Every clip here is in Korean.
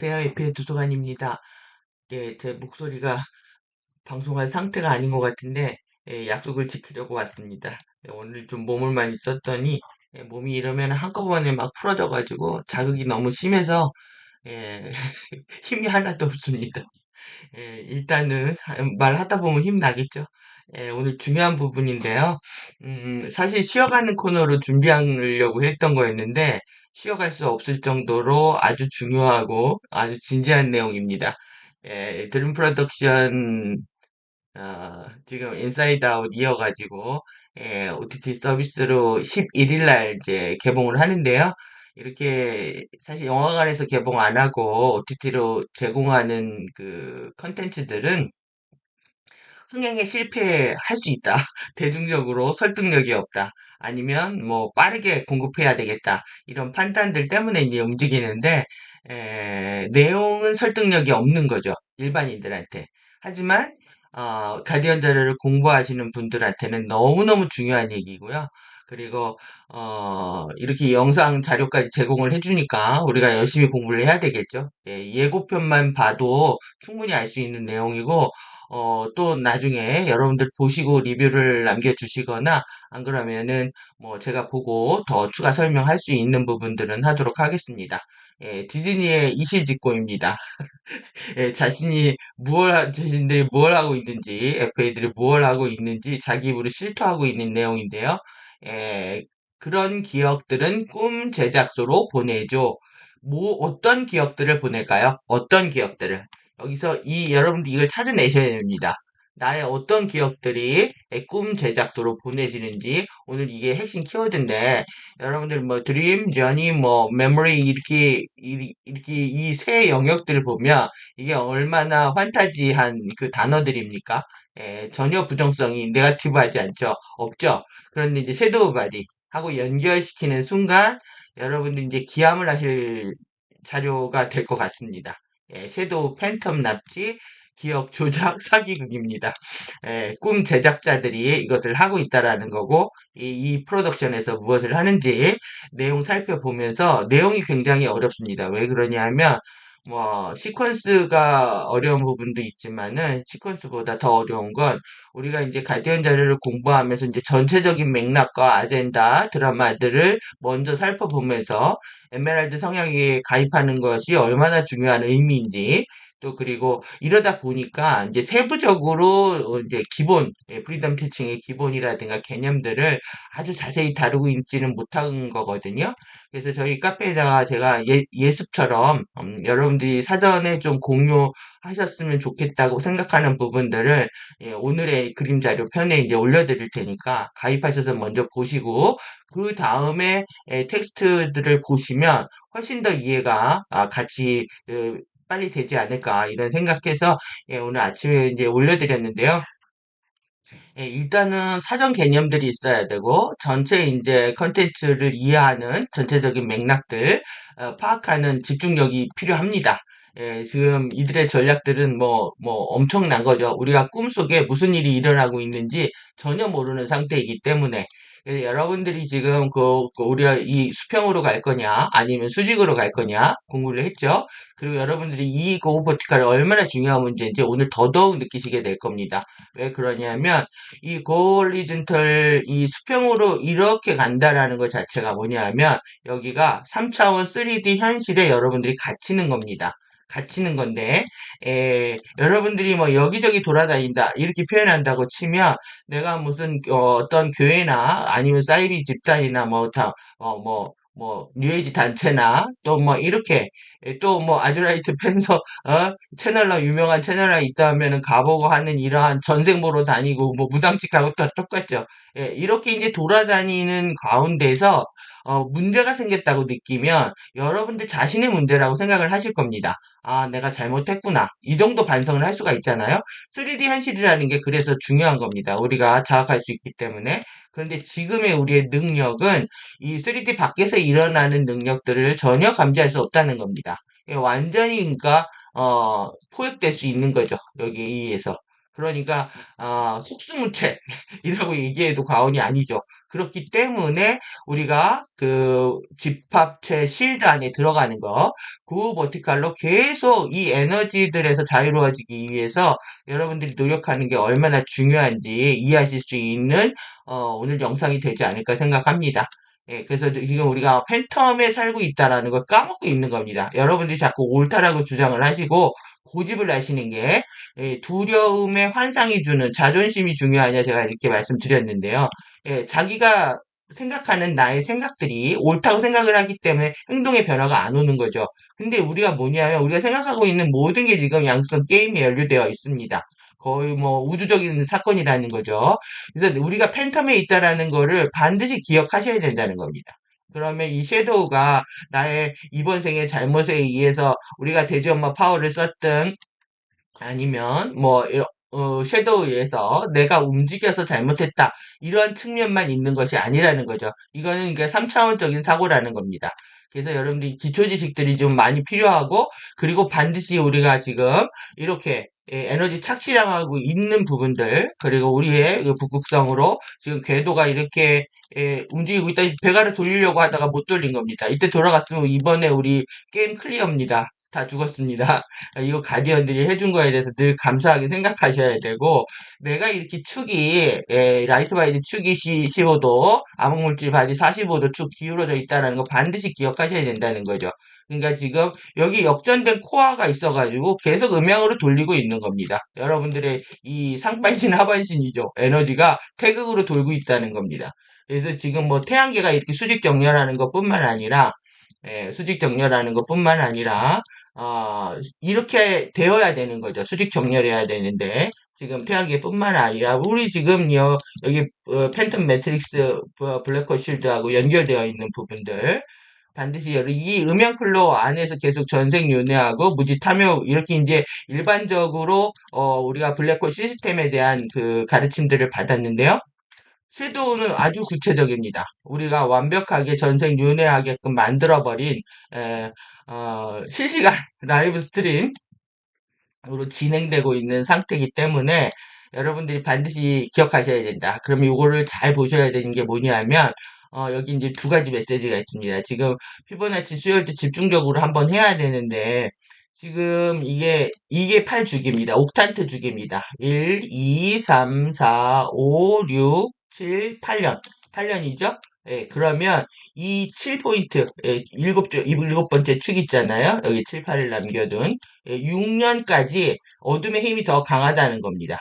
대화의회 도서관입니다. 예, 제 목소리가 방송할 상태가 아닌 것 같은데, 예, 약속을 지키려고 왔습니다. 예, 오늘 좀 몸을만 있었더니, 예, 몸이 이러면 한꺼번에 막 풀어져가지고 자극이 너무 심해서, 예, 힘이 하나도 없습니다. 예, 일단은 말하다 보면 힘 나겠죠. 예, 오늘 중요한 부분인데요. 사실 쉬어가는 코너로 준비하려고 했던 거였는데, 쉬어갈 수 없을 정도로 아주 중요하고 아주 진지한 내용입니다. 예, 드림 프로덕션 지금 인사이드 아웃 이어가지고 OTT 서비스로 11일 날 이제 개봉을 하는데요. 이렇게 사실 영화관에서 개봉 안 하고 OTT로 제공하는 그 컨텐츠들은 흥행에 실패할 수 있다. 대중적으로 설득력이 없다. 아니면 뭐 빠르게 공급해야 되겠다. 이런 판단들 때문에 이제 움직이는데 내용은 설득력이 없는 거죠. 일반인들한테. 하지만 가디언 자료를 공부하시는 분들한테는 너무너무 중요한 얘기고요. 그리고 이렇게 영상 자료까지 제공을 해주니까 우리가 열심히 공부를 해야 되겠죠. 예, 예고편만 봐도 충분히 알 수 있는 내용이고 또 나중에 여러분들 보시고 리뷰를 남겨주시거나, 안 그러면은, 뭐, 제가 보고 더 추가 설명할 수 있는 부분들은 하도록 하겠습니다. 예, 디즈니의 이실직고입니다. 예, 자신들이 뭘 하고 있는지, FA들이 뭘 하고 있는지 자기 입으로 실토하고 있는 내용인데요. 예, 그런 기억들은 꿈 제작소로 보내줘. 뭐, 어떤 기억들을 보낼까요? 어떤 기억들을? 여기서 여러분들 이걸 찾아내셔야 됩니다. 나의 어떤 기억들이 꿈 제작소로 보내지는지, 오늘 이게 핵심 키워드인데, 여러분들 뭐 드림, 저니, 뭐 메모리 이렇게 이 세 영역들을 보면 이게 얼마나 환타지한 그 단어들입니까? 전혀 부정성이 네거티브하지 않죠. 없죠. 그런데 이제 섀도우 바디 하고 연결시키는 순간 여러분들 이제 기함을 하실 자료가 될 것 같습니다. 섀도우 팬텀 납치 기억 조작 사기극입니다. 꿈 제작자들이 이것을 하고 있다라는 거고 이 프로덕션에서 무엇을 하는지 내용 살펴보면서 내용이 굉장히 어렵습니다. 왜 그러냐면 뭐 시퀀스가 어려운 부분도 있지만은 시퀀스보다 더 어려운 건 우리가 이제 가디언 자료를 공부하면서 이제 전체적인 맥락과 아젠다 드라마들을 먼저 살펴보면서 에메랄드 성향에 가입하는 것이 얼마나 중요한 의미인지 또 그리고 이러다 보니까 이제 세부적으로 이제 기본 프리덤 티칭의 기본이라든가 개념들을 아주 자세히 다루고 있지는 못한 거거든요. 그래서 저희 카페에다가 제가 예습처럼 여러분들이 사전에 좀 공유하셨으면 좋겠다고 생각하는 부분들을 오늘의 그림 자료 편에 이제 올려드릴 테니까 가입하셔서 먼저 보시고 그 다음에 텍스트들을 보시면 훨씬 더 이해가 같이 빨리 되지 않을까 이런 생각해서 오늘 아침에 이제 올려드렸는데요. 일단은 사전 개념들이 있어야 되고 전체 이제 컨텐츠를 이해하는 전체적인 맥락들 파악하는 집중력이 필요합니다. 지금 이들의 전략들은 뭐 엄청난 거죠. 우리가 꿈속에 무슨 일이 일어나고 있는지 전혀 모르는 상태이기 때문에 여러분들이 지금 우리가 이 수평으로 갈 거냐 아니면 수직으로 갈 거냐 공부를 했죠. 그리고 여러분들이 이 고우 버티컬이 얼마나 중요한 문제인지 오늘 더더욱 느끼시게 될 겁니다. 왜 그러냐면 이 고리젠털 이 수평으로 이렇게 간다라는 것 자체가 뭐냐면 여기가 3차원 3D 현실에 여러분들이 갇히는 겁니다. 갇히는 건데 여러분들이 뭐 여기저기 돌아다닌다 이렇게 표현한다고 치면 내가 무슨 어떤 교회나 아니면 사이비 집단이나 뉴에이지 단체나 또 뭐 이렇게 또 뭐 아주라이트 팬서 채널러 유명한 채널러 있다 하면은 가보고 하는 이러한 전생 보러 다니고 뭐 무당집하고 다 똑같죠. 이렇게 이제 돌아다니는 가운데서 문제가 생겼다고 느끼면 여러분들 자신의 문제라고 생각을 하실 겁니다. 아, 내가 잘못했구나. 이 정도 반성을 할 수가 있잖아요. 3D 현실이라는 게 그래서 중요한 겁니다. 우리가 자각할 수 있기 때문에. 그런데 지금의 우리의 능력은 이 3D 밖에서 일어나는 능력들을 전혀 감지할 수 없다는 겁니다. 완전히 그러니까 포획될 수 있는 거죠. 여기에 의해서. 그러니까 속수무책이라고 얘기해도 과언이 아니죠. 그렇기 때문에 우리가 그 집합체 실드 안에 들어가는 거, 그 버티칼로 계속 이 에너지들에서 자유로워지기 위해서 여러분들이 노력하는 게 얼마나 중요한지 이해하실 수 있는 오늘 영상이 되지 않을까 생각합니다. 예, 그래서 지금 우리가 팬텀에 살고 있다라는 걸 까먹고 있는 겁니다. 여러분들이 자꾸 옳다라고 주장을 하시고 고집을 하시는 게 두려움의 환상이 주는 자존심이 중요하냐 제가 이렇게 말씀드렸는데요. 예, 자기가 생각하는 나의 생각들이 옳다고 생각을 하기 때문에 행동의 변화가 안 오는 거죠. 근데 우리가 뭐냐면 우리가 생각하고 있는 모든 게 지금 양성 게임에 연루되어 있습니다. 거의 뭐 우주적인 사건이라는 거죠. 그래서 우리가 팬텀에 있다라는 거를 반드시 기억하셔야 된다는 겁니다. 그러면 이 섀도우가 나의 이번 생의 잘못에 의해서 우리가 돼지 엄마 파워를 썼든 아니면 뭐 섀도우에서 내가 움직여서 잘못했다 이런 측면만 있는 것이 아니라는 거죠. 이거는 이게 3차원적인 사고라는 겁니다. 그래서 여러분들이 기초 지식들이 좀 많이 필요하고 그리고 반드시 우리가 지금 이렇게 에너지 착취당하고 있는 부분들 그리고 우리의 그 북극성으로 지금 궤도가 이렇게 움직이고 있다. 배가를 돌리려고 하다가 못 돌린 겁니다. 이때 돌아갔으면 이번에 우리 게임 클리어입니다. 다 죽었습니다. 이거 가디언들이 해준 거에 대해서 늘 감사하게 생각하셔야 되고, 내가 이렇게 축이, 라이트 바이드 축이 15도, 암흑물질 바디 45도 축 기울어져 있다는 거 반드시 기억하셔야 된다는 거죠. 그러니까 지금 여기 역전된 코어가 있어가지고 계속 음양으로 돌리고 있는 겁니다. 여러분들의 이 상반신, 하반신이죠. 에너지가 태극으로 돌고 있다는 겁니다. 그래서 지금 뭐 태양계가 이렇게 수직 정렬하는 것뿐만 아니라 수직 정렬하는 것뿐만 아니라 이렇게 되어야 되는 거죠. 수직 정렬해야 되는데 지금 태양계뿐만 아니라 우리 지금요 여기 팬텀 매트릭스 블랙홀 쉴드하고 연결되어 있는 부분들 반드시 이 음향 플로어 안에서 계속 전생 윤회하고 무지 탐욕 이렇게 이제 일반적으로 우리가 블랙홀 시스템에 대한 그 가르침들을 받았는데요. 섀도우는 아주 구체적입니다. 우리가 완벽하게 전생 윤회하게끔 만들어버린 에, 실시간 라이브 스트림으로 진행되고 있는 상태이기 때문에 여러분들이 반드시 기억하셔야 된다. 그럼 이거를 잘 보셔야 되는 게 뭐냐면 여기 이제 두 가지 메시지가 있습니다. 지금 피보나치 수열도 집중적으로 한번 해야 되는데 지금 이게 8주기입니다. 옥탄트 주기입니다. 1, 2, 3, 4, 5, 6, 7, 8년. 8년이죠? 예, 그러면 이 7포인트, 일곱 번째 축 있잖아요. 여기 7, 8을 남겨둔. 6년까지 어둠의 힘이 더 강하다는 겁니다.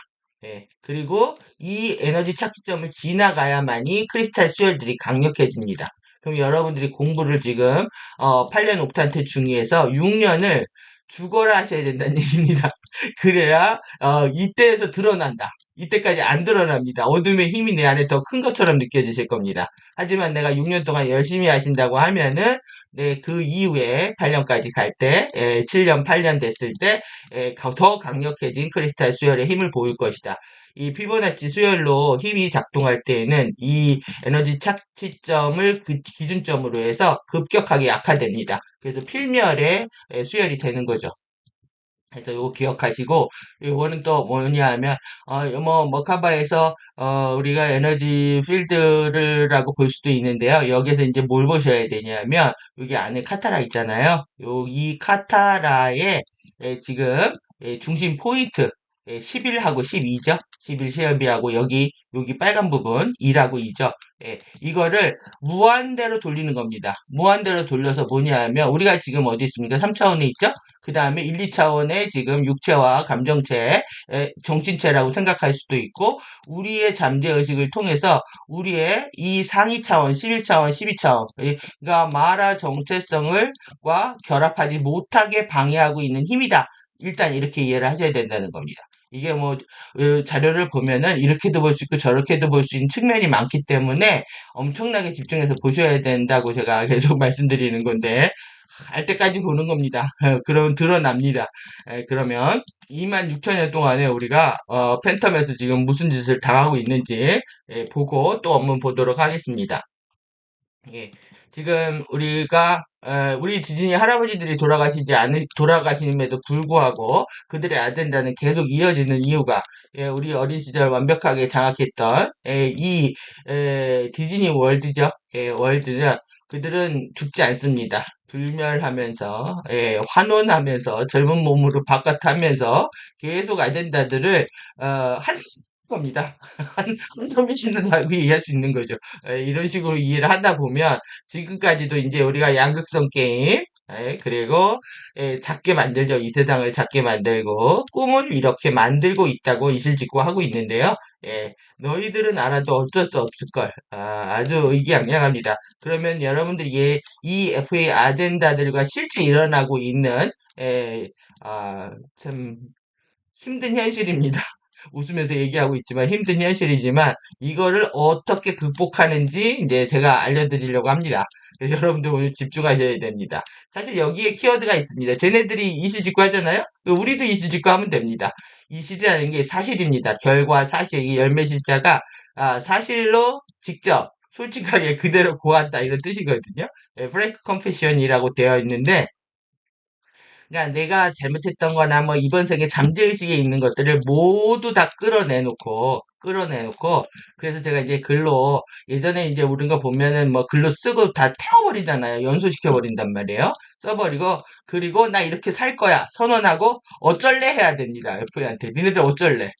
예, 그리고 이 에너지 착지점을 지나가야만이 크리스탈 수혈들이 강력해집니다. 그럼 여러분들이 공부를 지금 8년 옥탄트 중에서 6년을 죽어라 하셔야 된다는 얘기입니다. 그래야 이때에서 드러난다. 이때까지 안 드러납니다. 어둠의 힘이 내 안에 더 큰 것처럼 느껴지실 겁니다. 하지만 내가 6년 동안 열심히 하신다고 하면은 네, 그 이후에 8년까지 갈 때, 7년, 8년 됐을 때 더 강력해진 크리스탈 수혈의 힘을 보일 것이다. 이 피보나치 수열로 힘이 작동할 때에는 이 에너지 착지점을 그 기준점으로 해서 급격하게 약화됩니다. 그래서 필멸의 수열이 되는 거죠. 그래서 요거 기억하시고 요거는 또 뭐냐 하면 뭐 머카바에서 우리가 에너지 필드라고 볼 수도 있는데요. 여기서 이제 뭘 보셔야 되냐면 여기 안에 카타라 있잖아요. 이 카타라의 지금 중심 포인트 11하고 12죠. 11 시험비하고 여기 빨간 부분 2라고 2죠. 이거를 무한대로 돌리는 겁니다. 무한대로 돌려서 뭐냐 하면 우리가 지금 어디 있습니까? 3차원에 있죠? 그 다음에 1, 2차원의 지금 육체와 감정체, 정신체라고 생각할 수도 있고, 우리의 잠재의식을 통해서 우리의 이 상위 차원, 11차원, 12차원, 그러니까 마라 정체성과 결합하지 못하게 방해하고 있는 힘이다. 일단 이렇게 이해를 하셔야 된다는 겁니다. 이게 뭐 자료를 보면은 이렇게도 볼 수 있고 저렇게도 볼 수 있는 측면이 많기 때문에 엄청나게 집중해서 보셔야 된다고 제가 계속 말씀드리는 건데 알 때까지 보는 겁니다. 그러면 드러납니다. 그러면 26,000년 동안에 우리가 팬텀에서 지금 무슨 짓을 당하고 있는지 보고 또 한번 보도록 하겠습니다. 예, 지금 우리가 우리 디즈니 할아버지들이 돌아가심에도 불구하고 그들의 아젠다는 계속 이어지는 이유가, 우리 어린 시절 완벽하게 장악했던, 디즈니 월드죠. 월드는 그들은 죽지 않습니다. 불멸하면서, 환원하면서, 젊은 몸으로 바깥하면서 계속 아젠다들을, 한 겁니다. 한 놈이시는라고 이해할 수 있는 거죠. 이런 식으로 이해를 하다 보면 지금까지도 이제 우리가 양극성 게임, 그리고 작게 만들죠. 이 세상을 작게 만들고 꿈을 이렇게 만들고 있다고 이실직고 하고 있는데요. 너희들은 알아도 어쩔 수 없을 걸. 아주 의기양양합니다. 그러면 여러분들이 이 FA 아젠다들과 실제 일어나고 있는 참 힘든 현실입니다. 웃으면서 얘기하고 있지만 힘든 현실이지만 이거를 어떻게 극복하는지 이제 제가 알려드리려고 합니다. 그래서 여러분들 오늘 집중하셔야 됩니다. 사실 여기에 키워드가 있습니다. 쟤네들이 이실직고 하잖아요. 우리도 이실직고 하면 됩니다. 이실이라는 게 사실입니다. 결과 사실 이 열매실자가 사실로 직접 솔직하게 그대로 고한다 이런 뜻이거든요. 프랭크 컨페션이라고 되어 있는데 그러니까 내가 잘못했던 거나 뭐 이번 생에 잠재의식에 있는 것들을 모두 다 끌어내놓고, 그래서 제가 이제 글로, 예전에 이제 우리가 보면은 뭐 글로 쓰고 다 태워버리잖아요. 연소시켜버린단 말이에요. 써버리고, 그리고 나 이렇게 살 거야. 선언하고, 어쩔래 해야 됩니다. FA한테. 니네들 어쩔래.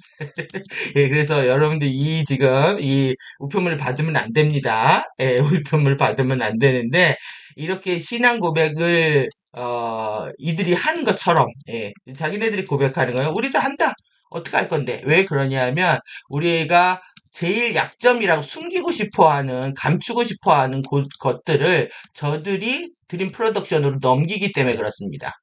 그래서 여러분들 지금 이 우편물을 받으면 안 됩니다. 우편물 받으면 안 되는데, 이렇게 신앙 고백을 이들이 한 것처럼, 자기네들이 고백하는 거예요. 우리도 한다. 어떻게 할 건데? 왜 그러냐면, 우리가 제일 약점이라고 숨기고 싶어 하는, 감추고 싶어 하는 것들을 저들이 드림 프로덕션으로 넘기기 때문에 그렇습니다.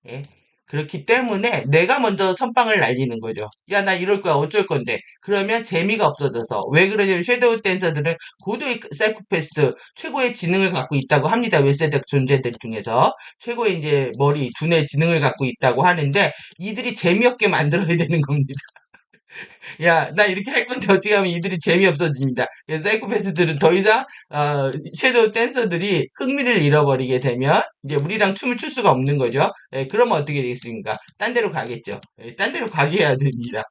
예. 그렇기 때문에 내가 먼저 선빵을 날리는 거죠. 야, 나 이럴 거야. 어쩔 건데. 그러면 재미가 없어져서. 왜 그러냐면 섀도우 댄서들은 고도의 사이코패스, 최고의 지능을 갖고 있다고 합니다. 웰세덱 존재들 중에서. 최고의 이제 머리, 두뇌 지능을 갖고 있다고 하는데 이들이 재미없게 만들어야 되는 겁니다. 야, 나 이렇게 할 건데 어떻게 하면 이들이 재미없어집니다. 그래서 사이코패스들은 더 이상 섀도우 댄서들이 흥미를 잃어버리게 되면 이제 우리랑 춤을 출 수가 없는 거죠. 그러면 어떻게 되겠습니까? 딴 데로 가겠죠. 딴 데로 가게 해야 됩니다.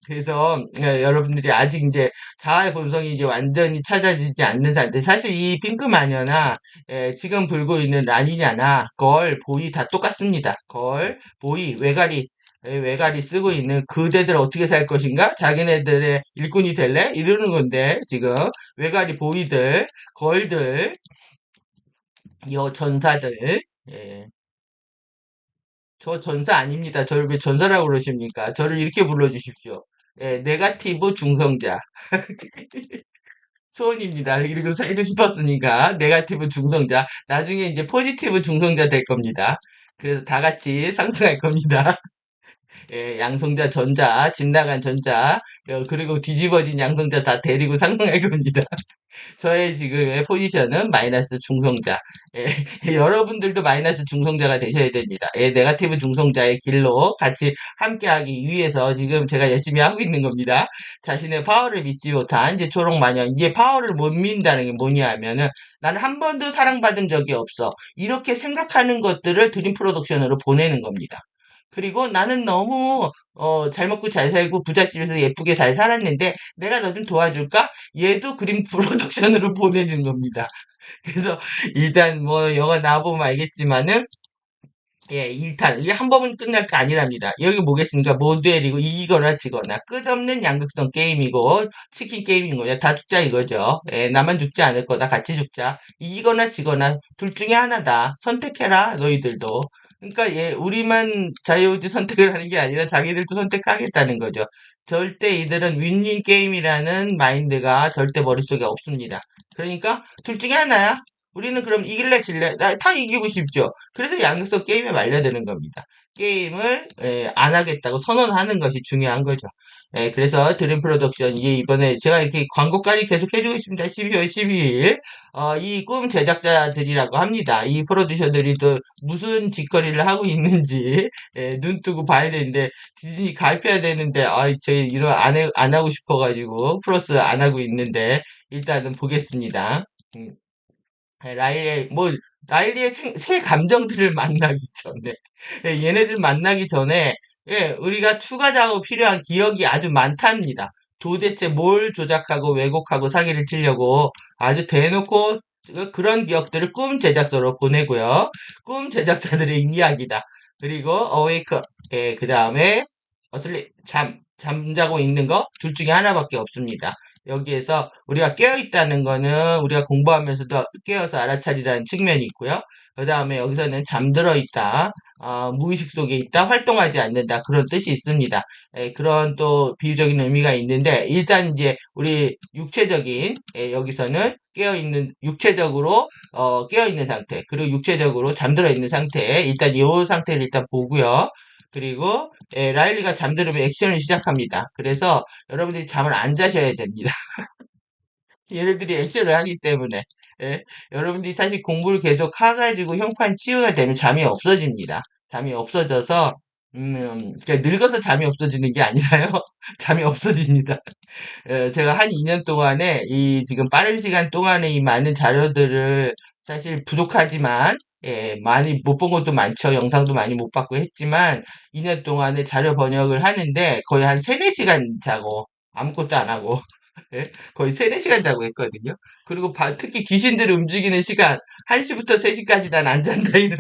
그래서 여러분들이 아직 이제 자아의 본성이 이제 완전히 찾아지지 않는 상태. 사실 이 핑크 마녀나 지금 불고 있는 라니냐나 걸, 보이 다 똑같습니다. 걸, 보이, 외가리 쓰고 있는 그대들 어떻게 살 것인가? 자기네들의 일꾼이 될래? 이러는 건데 지금 외가리 보이들, 걸들, 여 전사들, 예. 저 전사 아닙니다. 저를 왜 전사라고 그러십니까? 저를 이렇게 불러주십시오. 네가티브 중성자. 소원입니다. 그리고 살고 싶었으니까 네가티브 중성자. 나중에 이제 포지티브 중성자 될 겁니다. 그래서 다 같이 상승할 겁니다. 양성자, 전자, 집 나간 전자, 그리고 뒤집어진 양성자 다 데리고 상승할 겁니다. 저의 지금의 포지션은 마이너스 중성자. 여러분들도 마이너스 중성자가 되셔야 됩니다. 네가티브 중성자의 길로 같이 함께하기 위해서 지금 제가 열심히 하고 있는 겁니다. 자신의 파워를 믿지 못한 이제 초록 마녀. 이게 파워를 못 믿는다는 게 뭐냐 하면은 나는 한 번도 사랑받은 적이 없어. 이렇게 생각하는 것들을 드림 프로덕션으로 보내는 겁니다. 그리고 나는 너무 잘 먹고 잘 살고 부잣집에서 예쁘게 잘 살았는데 내가 너 좀 도와줄까? 얘도 그림 프로덕션으로 보내준 겁니다. 그래서 일단 뭐 영화 나와보면 알겠지만은 일단 이게 한 번은 끝날 게 아니랍니다. 여기 뭐겠습니까? 모두엘이고 이기거나 지거나 끝없는 양극성 게임이고 치킨 게임인 거죠. 다 죽자 이거죠. 나만 죽지 않을 거다. 같이 죽자. 이기거나 지거나 둘 중에 하나다. 선택해라 너희들도. 그러니까 우리만 자유의지 선택을 하는 게 아니라 자기들도 선택하겠다는 거죠. 절대 이들은 윈윈 게임이라는 마인드가 절대 머릿속에 없습니다. 그러니까 둘 중에 하나야. 우리는 그럼 이길래 질래? 다 이기고 싶죠. 그래서 양극성 게임에 말려드는 겁니다. 게임을 안 하겠다고 선언하는 것이 중요한 거죠. 그래서 드림 프로덕션 이게 이번에 제가 이렇게 광고까지 계속 해주고 있습니다. 12월 12일 이 꿈 제작자들이라고 합니다. 이 프로듀서들이 또 무슨 짓거리를 하고 있는지 눈 뜨고 봐야 되는데 디즈니 가입해야 되는데 저희 이런 안 하고 싶어가지고 플러스 안 하고 있는데 일단은 보겠습니다. 음. 라일리의 새 감정들을 만나기 전에, 얘네들 만나기 전에, 우리가 추가 작업 필요한 기억이 아주 많답니다. 도대체 뭘 조작하고 왜곡하고 사기를 치려고 아주 대놓고 그런 기억들을 꿈 제작소로 보내고요. 꿈 제작자들의 이야기다. 그리고 어웨이크, 그 다음에 잠자고 있는 거 둘 중에 하나밖에 없습니다. 여기에서 우리가 깨어있다는 거는 우리가 공부하면서도 깨어서 알아차리라는 측면이 있고요. 그 다음에 여기서는 잠들어 있다, 무의식 속에 있다, 활동하지 않는다, 그런 뜻이 있습니다. 그런 또 비유적인 의미가 있는데, 일단 이제 우리 육체적인, 여기서는 깨어있는, 육체적으로, 깨어있는 상태, 그리고 육체적으로 잠들어 있는 상태, 일단 이 상태를 일단 보고요. 그리고, 라일리가 잠들으면 액션을 시작합니다. 그래서 여러분들이 잠을 안 자셔야 됩니다. 얘네들이 액션을 하기 때문에. 예, 여러분들이 사실 공부를 계속 해가지고 형판 치유가 되면 잠이 없어집니다. 잠이 없어져서 그러니까 늙어서 잠이 없어지는 게 아니라요. 잠이 없어집니다. 제가 한 2년 동안에 이 지금 빠른 시간 동안에 이 많은 자료들을 사실 부족하지만 많이 못 본 것도 많죠. 영상도 많이 못 봤고 했지만 2년 동안에 자료 번역을 하는데 거의 한 3, 4시간 자고 아무것도 안 하고 예? 거의 3, 4시간 자고 했거든요. 그리고 특히 귀신들 움직이는 시간 1시부터 3시까지 난 안 잔다 이런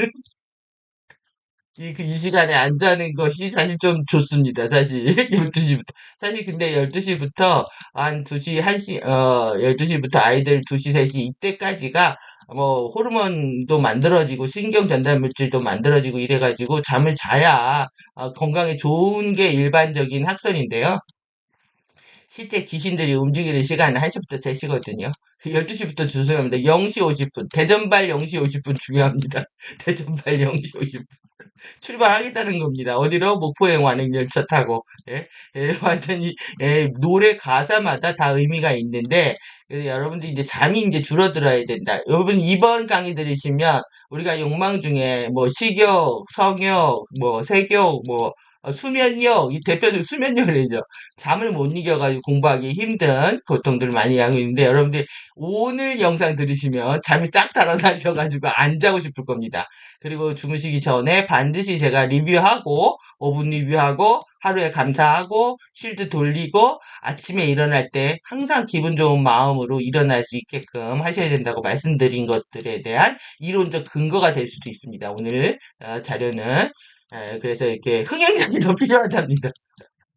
이 시간에 안 자는 것이 사실 좀 좋습니다. 사실 12시부터 사실 근데 12시부터 한 2시 1시 12시부터 아이들 2시 3시 이때까지가 뭐 호르몬도 만들어지고 신경 전달 물질도 만들어지고 이래가지고 잠을 자야 건강에 좋은 게 일반적인 학설인데요. 실제 귀신들이 움직이는 시간은 1시부터 3시거든요. 12시부터 주소합니다. 0시 50분. 대전발 0시 50분 중요합니다. 대전발 0시 50분. 출발하겠다는 겁니다. 어디로? 목포행 완행열차 타고. 예? 완전히, 노래 가사마다 다 의미가 있는데, 여러분들 이제 잠이 이제 줄어들어야 된다. 여러분 이번 강의 들으시면 우리가 욕망 중에 뭐 식욕, 성욕, 뭐 색욕, 뭐 수면력, 이 대표적 수면력이죠. 잠을 못 이겨가지고 공부하기 힘든 고통들을 많이 하고 있는데 여러분들 오늘 영상 들으시면 잠이 싹 달아나셔가지고 안 자고 싶을 겁니다. 그리고 주무시기 전에 반드시 제가 리뷰하고 5분 리뷰하고 하루에 감사하고 쉴드 돌리고 아침에 일어날 때 항상 기분 좋은 마음으로 일어날 수 있게끔 하셔야 된다고 말씀드린 것들에 대한 이론적 근거가 될 수도 있습니다. 오늘 자료는 그래서 이렇게 흥행작이 더 필요하답니다.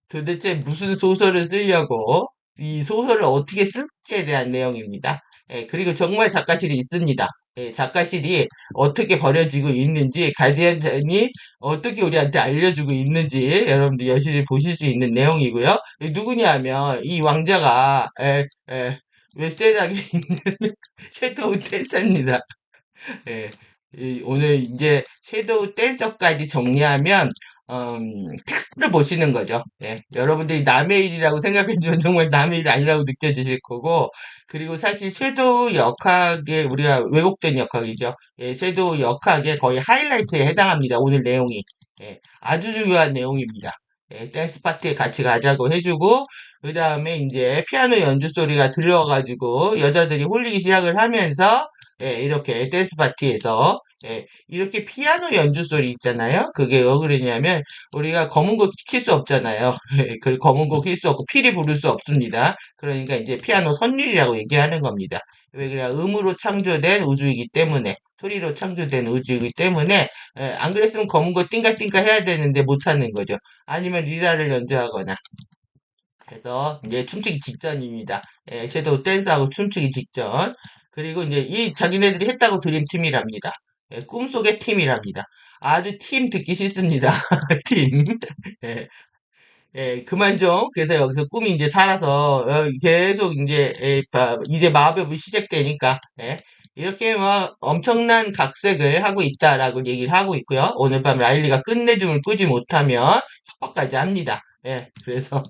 도대체 무슨 소설을 쓰려고 이 소설을 어떻게 쓸지에 대한 내용입니다. 그리고 정말 작가실이 있습니다. 작가실이 어떻게 버려지고 있는지, 가디언이 어떻게 우리한테 알려주고 있는지 여러분들 여실히 보실 수 있는 내용이고요. 누구냐면 이 왕자가 웹세상에 있는 섀도우 댄서입니다. 예, 오늘 이제 섀도우 댄서까지 정리하면 텍스트를 보시는 거죠. 여러분들이 남의 일이라고 생각해주면 정말 남의 일 아니라고 느껴지실 거고, 그리고 사실 섀도우 역학에 우리가 왜곡된 역학이죠. 섀도우 역학의 거의 하이라이트에 해당합니다. 오늘 내용이. 아주 중요한 내용입니다. 댄스 파티에 같이 가자고 해주고, 그 다음에 이제 피아노 연주 소리가 들려가지고 여자들이 홀리기 시작을 하면서 이렇게 댄스 파티에서 이렇게 피아노 연주 소리 있잖아요. 그게 왜 그러냐면 우리가 검은 곡 킬 수 없잖아요. 그 검은 곡 킬 수 없고 필이 부를 수 없습니다. 그러니까 이제 피아노 선율이라고 얘기하는 겁니다. 왜 그래? 음으로 창조된 우주이기 때문에 소리로 창조된 우주이기 때문에 안 그랬으면 검은 곡 띵가띵가 해야 되는데 못하는 거죠. 아니면 리라를 연주하거나 해서 이제 춤추기 직전입니다. 섀도우 댄스하고 춤추기 직전. 그리고 이제 이 자기네들이 했다고 드림 팀이랍니다. 꿈속의 팀이랍니다. 아주 팀 듣기 싫습니다. 팀. 예, 그만 좀. 그래서 여기서 꿈이 이제 살아서 계속 이제 이제 마법이 시작되니까 이렇게 막 엄청난 각색을 하고 있다라고 얘기를 하고 있고요. 오늘 밤 라일리가 끝내줌을 꾸지 못하면 협박까지 합니다. 그래서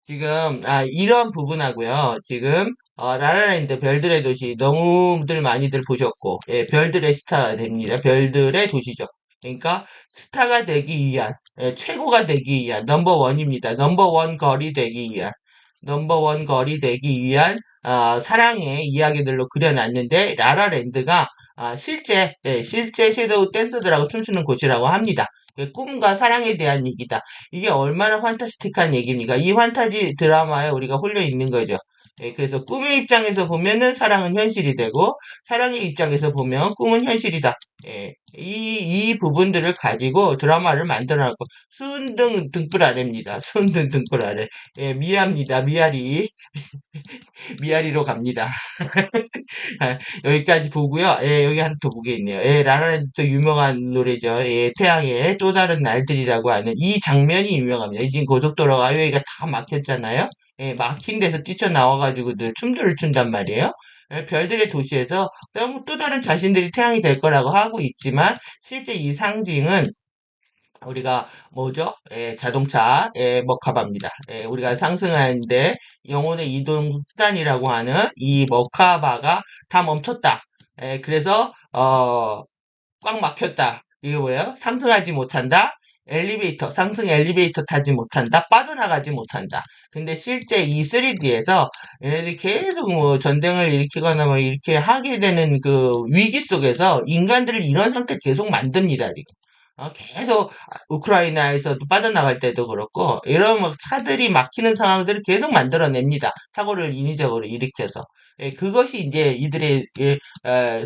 지금 이런 부분하고요. 지금 라라랜드 별들의 도시 너무들 많이들 보셨고 별들의 스타가 됩니다. 별들의 도시죠. 그러니까 스타가 되기 위한 최고가 되기 위한 넘버 원입니다. 넘버 원 거리 되기 위한 넘버 원 거리 되기 위한 사랑의 이야기들로 그려놨는데 라라랜드가 실제 섀도우 댄서들하고 춤추는 곳이라고 합니다. 꿈과 사랑에 대한 얘기다. 이게 얼마나 판타스틱한 얘기입니까? 이 판타지 드라마에 우리가 홀려 있는 거죠. 그래서 꿈의 입장에서 보면은 사랑은 현실이 되고 사랑의 입장에서 보면 꿈은 현실이다. 이 부분들을 가지고 드라마를 만들어놨고 수은등 등불 아래입니다. 수은등 등불 아래. 미아입니다. 미아리로 갑니다. 여기까지 보고요. 여기 하나 더 보게 있네요. 라라랜드 또 유명한 노래죠. 태양의 또 다른 날들이라고 하는 이 장면이 유명합니다. 지금 고속도로가 여기가 다 막혔잖아요. 막힌 데서 뛰쳐나와가지고들 춤들을 춘단 말이에요. 별들의 도시에서 또 다른 자신들이 태양이 될 거라고 하고 있지만 실제 이 상징은 우리가 뭐죠? 자동차, 머카바입니다. 우리가 상승하는데 영혼의 이동 수단이라고 하는 이 머카바가 다 멈췄다. 그래서 꽉 막혔다. 이게 뭐예요? 상승하지 못한다. 상승 엘리베이터 타지 못한다. 빠져나가지 못한다. 근데 실제 이 3D에서 얘네들이 계속 뭐 전쟁을 일으키거나 뭐 이렇게 하게 되는 그 위기 속에서 인간들을 이런 상태 계속 만듭니다. 지금. 계속 우크라이나에서도 빠져나갈 때도 그렇고 이런 막 차들이 막히는 상황들을 계속 만들어냅니다. 사고를 인위적으로 일으켜서. 그것이 이제 이들의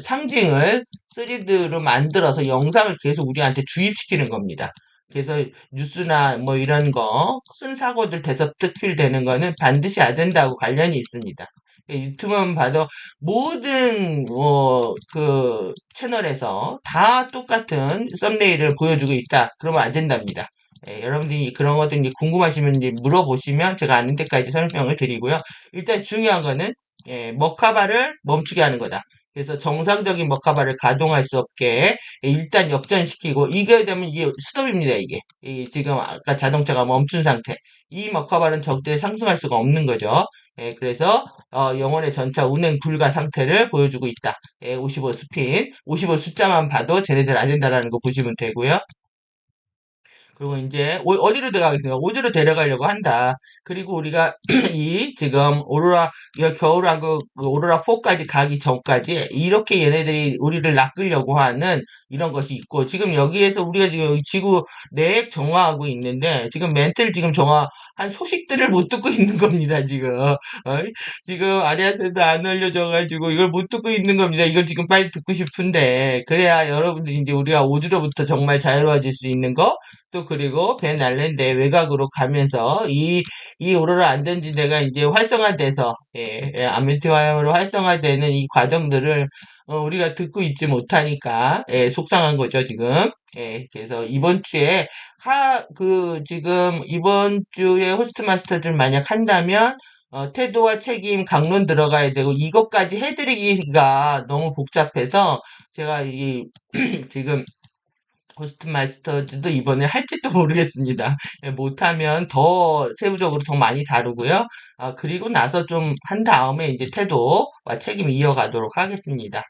상징을 3D로 만들어서 영상을 계속 우리한테 주입시키는 겁니다. 그래서 뉴스나 뭐 이런 거 큰 사고들 대서특필 되는 거는 반드시 아젠다하고 관련이 있습니다. 유튜브만 봐도 모든 그 채널에서 다 똑같은 썸네일을 보여주고 있다. 그러면 안 된답니다. 여러분들이 그런 것들 이제 궁금하시면 이제 물어보시면 제가 아는 데까지 설명을 드리고요. 일단 중요한 거는 머카바를 멈추게 하는 거다. 그래서 정상적인 머카바를 가동할 수 없게 일단 역전시키고 이게 되면 이게 스톱입니다. 이게 지금 아까 자동차가 멈춘 상태. 이 머카바는 절대 상승할 수가 없는 거죠. 그래서 영원의 전차 운행 불가 상태를 보여주고 있다. 55 스핀, 55 숫자만 봐도 쟤네들 아젠다라는 거 보시면 되고요. 그리고 이제 어디로 데려가겠습니까? 오즈로 데려가려고 한다. 그리고 우리가 이 지금 겨울왕국 오로라 4까지 가기 전까지 이렇게 얘네들이 우리를 낚으려고 하는 이런 것이 있고 지금 여기에서 우리가 지금 지구 내액 정화하고 있는데 지금 멘틀 지금 정화한 소식들을 못 듣고 있는 겁니다. 지금 지금 아리아스에서 안 알려져가지고 이걸 못 듣고 있는 겁니다. 이걸 지금 빨리 듣고 싶은데 그래야 여러분들이 이제 우리가 오즈로부터 정말 자유로워질 수 있는 거 또 그리고 벤 알렌데 외곽으로 가면서 이 오로라 안전지대가 이제 활성화돼서 아멘티화로 활성화되는 이 과정들을 우리가 듣고 있지 못하니까 속상한 거죠 지금. 그래서 이번 주에 지금 이번 주에 호스트 마스터를 만약 한다면 태도와 책임 강론 들어가야 되고 이것까지 해드리기가 너무 복잡해서 제가 이 지금 호스트 마스터즈도 이번에 할지도 모르겠습니다. 못하면 더 세부적으로 더 많이 다루고요. 그리고 나서 좀 한 다음에 이제 태도와 책임 이어가도록 하겠습니다.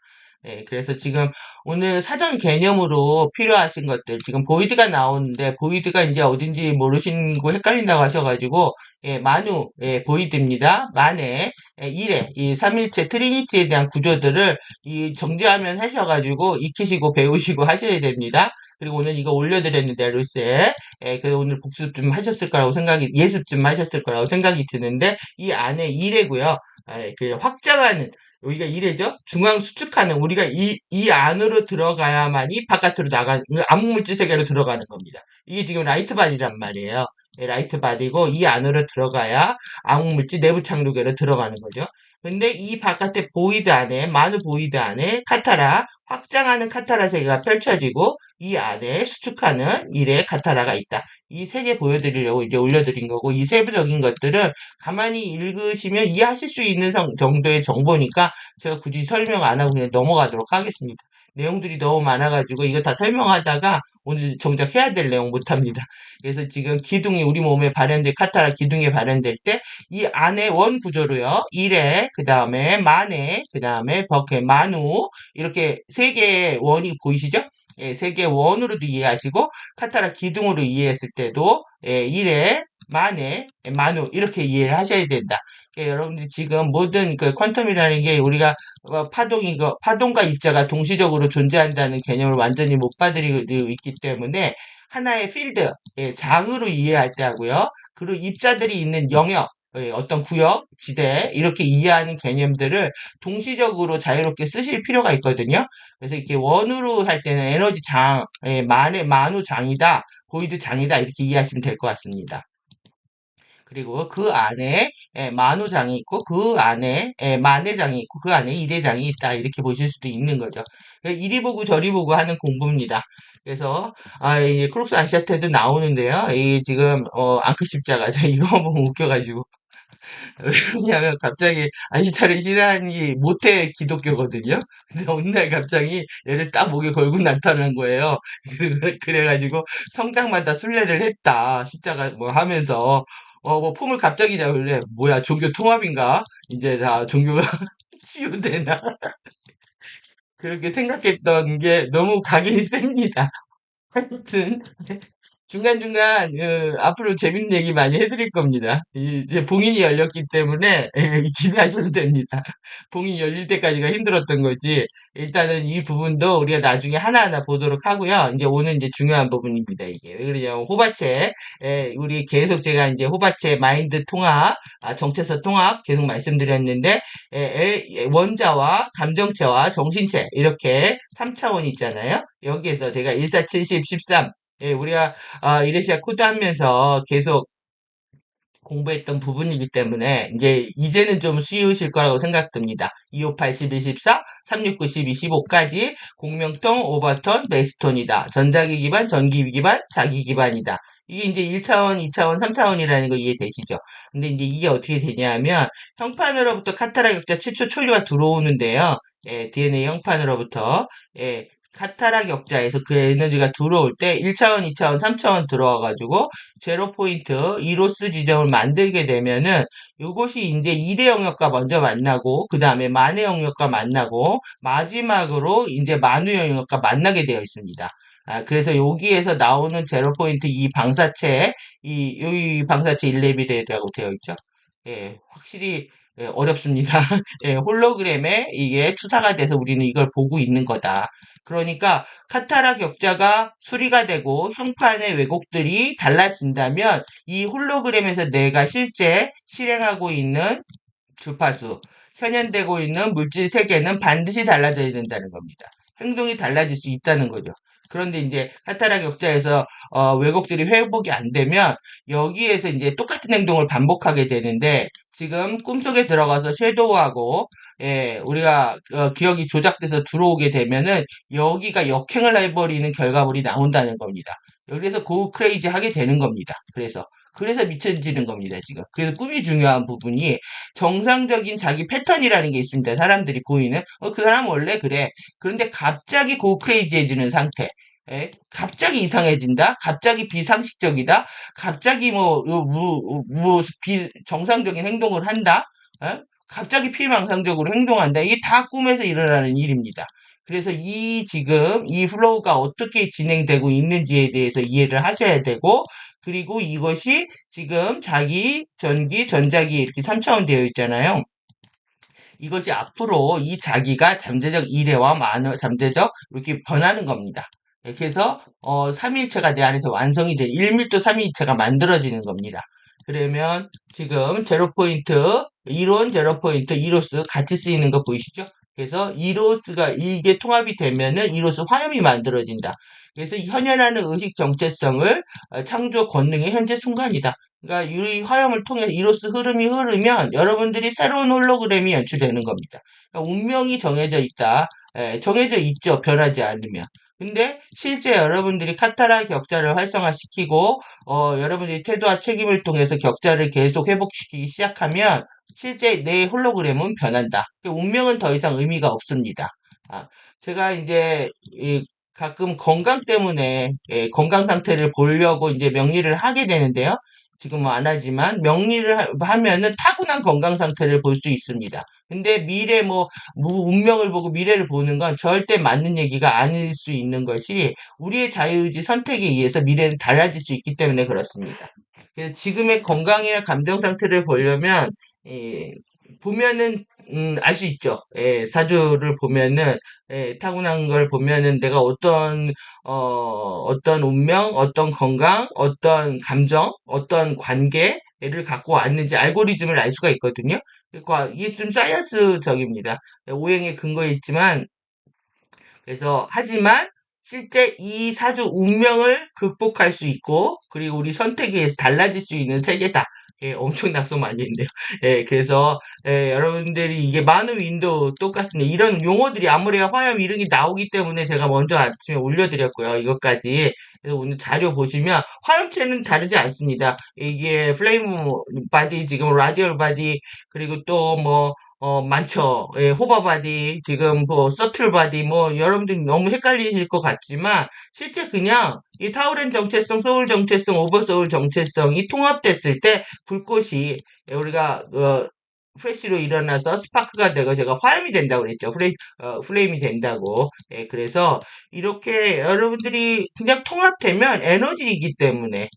그래서 지금 오늘 사전 개념으로 필요하신 것들, 지금 보이드가 나오는데, 보이드가 이제 어딘지 모르시고 헷갈린다고 하셔가지고, 만우, 보이드입니다. 만에, 1회, 이 삼일체 트리니티에 대한 구조들을 이 정지하면 하셔가지고, 익히시고 배우시고 하셔야 됩니다. 그리고 오늘 이거 올려드렸는데, 루스에, 그 오늘 복습 좀 하셨을 거라고 예습 좀 하셨을 거라고 생각이 드는데, 이 안에 1회고요. 그 확장하는, 여기가 이래죠? 중앙 수축하는 우리가 이 안으로 들어가야만이 바깥으로 암흑물질 세계로 들어가는 겁니다. 이게 지금 라이트 바디란 말이에요. 라이트 바디고 이 안으로 들어가야 암흑물질 내부 착륙으로 들어가는 거죠. 근데 이 바깥에 보이드 안에 마누 보이드 안에 카타라 확장하는 카타라 세계가 펼쳐지고 이 안에 수축하는 일의 카타라가 있다. 이 세 개 보여드리려고 이제 올려드린 거고 이 세부적인 것들은 가만히 읽으시면 이해하실 수 있는 정도의 정보니까 제가 굳이 설명 안 하고 그냥 넘어가도록 하겠습니다. 내용들이 너무 많아가지고 이거 다 설명하다가 오늘 정작 해야 될 내용 못합니다. 그래서 지금 기둥이 우리 몸에 발현될 카타라 기둥에 발현될 때 이 안에 원 구조로요. 1회, 그 다음에 만회, 그 다음에 버케, 만우 이렇게 세 개의 원이 보이시죠? 세 개의 원으로도 이해하시고 카타라 기둥으로 이해했을 때도 1회, 만회, 만우 이렇게 이해를 하셔야 된다. 여러분들이 지금 모든 그 퀀텀이라는 게 우리가 파동과 입자가 동시적으로 존재한다는 개념을 완전히 못 받아들이고 있기 때문에 하나의 필드, 장으로 이해할 때 하고요. 그리고 입자들이 있는 영역, 어떤 구역, 지대, 이렇게 이해하는 개념들을 동시적으로 자유롭게 쓰실 필요가 있거든요. 그래서 이렇게 원으로 할 때는 에너지 장, 만우 장이다, 보이드 장이다, 이렇게 이해하시면 될 것 같습니다. 그리고 그 안에 만우장이 있고 그 안에 만회장이 있고 그 안에 일회장이 있다 이렇게 보실 수도 있는 거죠. 이리 보고 저리 보고 하는 공부입니다. 그래서 이제 크록스 아시아테도 나오는데요. 이 지금 앙크 십자가 저 이거 보면 웃겨가지고 왜냐하면 갑자기 아인슈타인을 싫어하니 모태 기독교거든요. 근데 어느 날 갑자기 얘를 딱 목에 걸고 나타난 거예요. 그래가지고 성당마다 순례를 했다. 십자가 뭐 하면서 뭐 폼을 갑자기 잡을래. 뭐야 종교 통합인가? 이제 다 종교가 치유되나? 그렇게 생각했던 게 너무 각인이 셉니다. 하여튼 중간중간 앞으로 재밌는 얘기 많이 해드릴 겁니다. 이제 봉인이 열렸기 때문에 기대하셔도 됩니다. 봉인이 열릴 때까지가 힘들었던 거지. 일단은 이 부분도 우리가 나중에 하나하나 보도록 하고요. 이제 오늘 이제 중요한 부분입니다. 이게 왜 그러냐면 호바체, 우리 계속 제가 이제 호바체 마인드 통합, 정체성 통합 계속 말씀드렸는데 원자와 감정체와 정신체 이렇게 3차원이 있잖아요. 여기에서 제가 1470, 13 우리가 이레시아 코드 하면서 계속 공부했던 부분이기 때문에 이제는 좀 쉬우실 거라고 생각됩니다. 25, 81, 14, 369, 12, 15까지 공명통, 오버톤, 베이스톤이다. 전자기 기반, 전기 기반, 자기 기반이다. 이게 이제 1차원, 2차원, 3차원이라는 거 이해되시죠? 근데 이제 이게 어떻게 되냐면 형판으로부터 카타라 격자 최초 초류가 들어오는데요. DNA 형판으로부터 카타라 격자에서 그 에너지가 들어올 때 1차원, 2차원, 3차원 들어와가지고 제로 포인트 이로스 지점을 만들게 되면은 이것이 이제 2대 영역과 먼저 만나고 그 다음에 만의 영역과 만나고 마지막으로 이제 만우 영역과 만나게 되어 있습니다. 그래서 여기에서 나오는 제로 포인트 이 방사체 이 방사체 1레벨이라고 되어 있죠. 확실히 어렵습니다. 홀로그램에 이게 추사가 돼서 우리는 이걸 보고 있는 거다. 그러니까 카타라 격자가 수리가 되고 형판의 왜곡들이 달라진다면 이 홀로그램에서 내가 실제 실행하고 있는 주파수, 현현되고 있는 물질 세계는 반드시 달라져야 된다는 겁니다. 행동이 달라질 수 있다는 거죠. 그런데 이제 카타라 격자에서 왜곡들이 회복이 안 되면 여기에서 이제 똑같은 행동을 반복하게 되는데 지금 꿈속에 들어가서 섀도우하고 우리가 기억이 조작돼서 들어오게 되면은 여기가 역행을 해버리는 결과물이 나온다는 겁니다. 여기서 고 크레이지 하게 되는 겁니다. 그래서 미쳐지는 겁니다, 지금. 그래서 꿈이 중요한 부분이 정상적인 자기 패턴이라는 게 있습니다. 사람들이 보이는. 그 사람 원래 그래. 그런데 갑자기 고 크레이지해지는 상태. 갑자기 이상해진다? 갑자기 비상식적이다? 갑자기 정상적인 행동을 한다? 갑자기 피망상적으로 행동한다? 이게 다 꿈에서 일어나는 일입니다. 그래서 지금 이 플로우가 어떻게 진행되고 있는지에 대해서 이해를 하셔야 되고, 그리고 이것이 지금 자기, 전기, 전자기 이렇게 3차원 되어 있잖아요. 이것이 앞으로 이 자기가 잠재적 일회와 잠재적 이렇게 변하는 겁니다. 이렇게 해서 삼위일체가 내 안에서 완성이 돼 1밀도 삼위일체가 만들어지는 겁니다. 그러면 지금 제로포인트 이론 제로포인트 이로스 같이 쓰이는 거 보이시죠? 그래서 이로스가 이게 통합이 되면은 이로스 화염이 만들어진다. 그래서 현현하는 의식 정체성을 창조 권능의 현재 순간이다. 그러니까 이 화염을 통해 이로스 흐름이 흐르면 여러분들이 새로운 홀로그램이 연출되는 겁니다. 그러니까 운명이 정해져 있다. 정해져 있죠. 변하지 않으면. 근데 실제 여러분들이 카타라 격자를 활성화시키고 여러분들이 태도와 책임을 통해서 격자를 계속 회복시키기 시작하면 실제 내 홀로그램은 변한다. 운명은 더 이상 의미가 없습니다. 아, 제가 이제 가끔 건강 때문에 건강 상태를 보려고 이제 명리를 하게 되는데요. 지금은 안 하지만 명리를 하면은 타고난 건강 상태를 볼 수 있습니다. 근데 운명을 보고 미래를 보는 건 절대 맞는 얘기가 아닐 수 있는 것이 우리의 자유의지 선택에 의해서 미래는 달라질 수 있기 때문에 그렇습니다. 그래서 지금의 건강이나 감정 상태를 보려면 예, 보면은 알 수 있죠. 예, 사주를 보면은 타고난 걸 보면은 내가 어떤 운명, 어떤 건강, 어떤 감정, 어떤 관계를 갖고 왔는지 알고리즘을 알 수가 있거든요. 그러니까 이게 좀 사이언스적입니다. 오행에 근거에 있지만 하지만 실제 이 사주 운명을 극복할 수 있고, 그리고 우리 선택에 의해서 달라질 수 있는 세계다. 예, 엄청 낙서많이인데요. 예, 여러분들이 이게 많은 윈도 똑같습니다. 이런 용어들이 아무래야 화염 이런 게 나오기 때문에 제가 먼저 아침에 올려드렸고요. 이것까지. 그래서 오늘 자료 보시면 화염체는 다르지 않습니다. 이게 플레이무 바디, 지금 라디얼 바디, 그리고 또 많죠. 예, 호버바디, 지금 서틀바디, 여러분들 너무 헷갈리실 것 같지만, 실제 그냥, 이 타우렌 정체성, 소울 정체성, 오버소울 정체성이 통합됐을 때, 불꽃이, 우리가, 프레시로 일어나서 스파크가 되고, 제가 화염이 된다고 그랬죠. 플레임이 된다고. 예, 그래서, 이렇게 여러분들이 그냥 통합되면 에너지이기 때문에,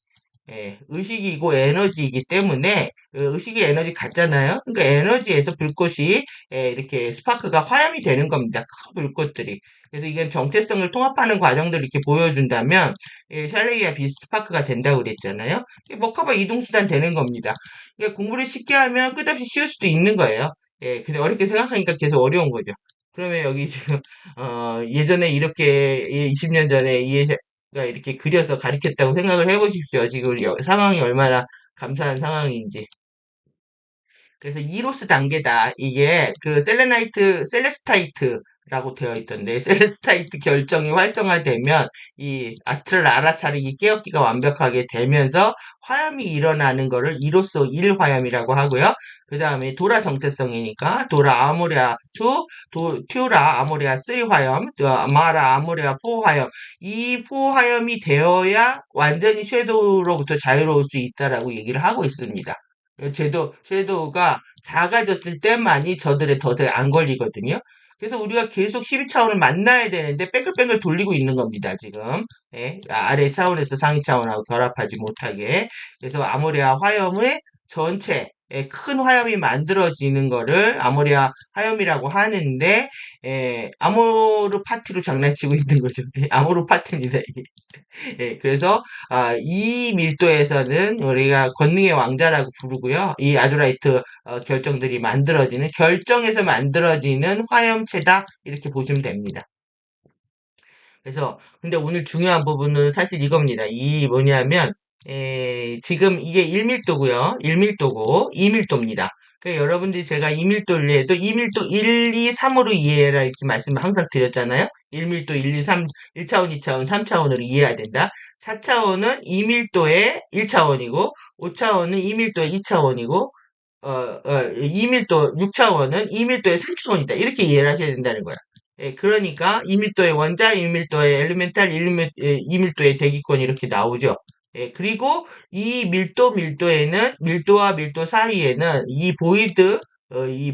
예, 의식이고 에너지이기 때문에 의식이 에너지 같잖아요. 그러니까 에너지에서 불꽃이 이렇게 스파크가 화염이 되는 겁니다. 큰 불꽃들이. 그래서 이건 정체성을 통합하는 과정들을 이렇게 보여준다면 샬레이아 비스파크가 된다고 그랬잖아요. 머카바 이동수단 되는 겁니다. 그러니까 공부를 쉽게 하면 끝없이 쉬울 수도 있는 거예요. 예, 근데 어렵게 생각하니까 계속 어려운 거죠. 그러면 여기 지금 예전에 이렇게 20년 전에 가 이렇게 그려서 가르쳤다고 생각을 해보십시오. 지금 상황이 얼마나 감사한 상황인지. 그래서 이로스 단계다. 이게 그 셀레스타이트라고 되어 있던데, 셀레스타이트 결정이 활성화되면 이 아스트랄 알아차리기 깨닫기가 완벽하게 되면서 화염이 일어나는 거를 이로써 1화염이라고 하고요. 그 다음에 도라 정체성이니까 도라 아모레아 2, 튜라 아모레아 3화염, 마라 아모레아 4화염. 이 4화염이 되어야 완전히 섀도우로부터 자유로울 수 있다라고 얘기를 하고 있습니다. 섀도우가 작아졌을 때만이 저들의 덫에 안 걸리거든요. 그래서 우리가 계속 12차원을 만나야 되는데 뺑글뺑글 돌리고 있는 겁니다, 지금. 예, 아래 차원에서 상위 차원하고 결합하지 못하게. 그래서 아모레아 화염의 전체, 큰 화염이 만들어지는 거를 아모레아 화염이라고 하는데, 아모르 파티로 장난치고 있는 거죠. 아모르 파티입니다, 이게. 예, 그래서 이 밀도에서는 우리가 권능의 왕자라고 부르고요. 이 아주라이트 결정에서 만들어지는 화염체다 이렇게 보시면 됩니다. 그래서 근데 오늘 중요한 부분은 사실 이겁니다. 이 뭐냐면 지금 이게 1밀도고요. 1밀도고 2밀도입니다. 그러니까 여러분들이 제가 2밀도를 해도 2밀도 1, 2, 3으로 이해해라 이렇게 말씀을 항상 드렸잖아요. 1밀도 1, 2, 3, 1차원, 2차원, 3차원으로 이해해야 된다. 4차원은 2밀도의 1차원이고 5차원은 2밀도의 2차원이고 2밀도 6차원은 2밀도의 3차원이다. 이렇게 이해를 하셔야 된다는 거야. 예, 그러니까 2밀도의 원자, 2밀도의 엘리멘탈, 2밀도의 대기권 이렇게 나오죠. 예, 그리고 이 밀도에는 밀도와 밀도 사이에는 이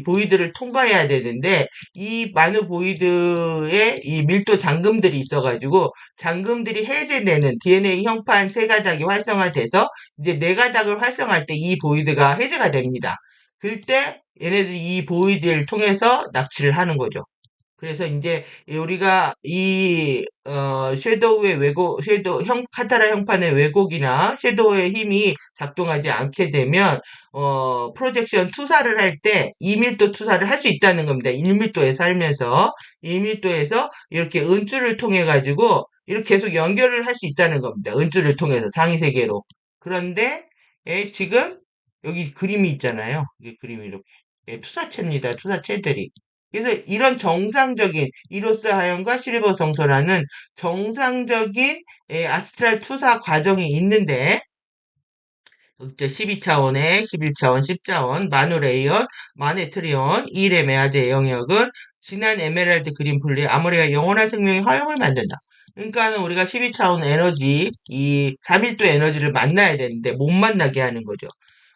보이드를 통과해야 되는데 이 많은 보이드에 이 밀도 잠금들이 있어가지고 잠금들이 해제되는 DNA 형판 세 가닥이 활성화돼서 이제 네 가닥을 활성화할 때 이 보이드가 해제가 됩니다. 그때 얘네들이 이 보이드를 통해서 납치를 하는 거죠. 그래서 이제 우리가 섀도우의 카타라 형판의 왜곡이나 섀도우의 힘이 작동하지 않게 되면 프로젝션 투사를 할 때 2밀도 투사를 할 수 있다는 겁니다. 1밀도에 살면서 2밀도에서 이렇게 은줄을 통해 가지고 이렇게 계속 연결을 할 수 있다는 겁니다. 은줄을 통해서 상위 세계로. 그런데 지금 여기 그림이 있잖아요. 이 그림이 이렇게 투사체입니다. 투사체들이. 그래서 이런 정상적인 이로스 하연과 실버 성소라는 정상적인 아스트랄 투사 과정이 있는데 12차원의 11차원, 10차원, 마누레이언, 마네트리온, 1의 메아제 영역은 진한 에메랄드 그린 블리 아모레가 영원한 생명의 화염을 만든다. 그러니까는 우리가 12차원 에너지, 이 3밀도 에너지를 만나야 되는데 못 만나게 하는 거죠.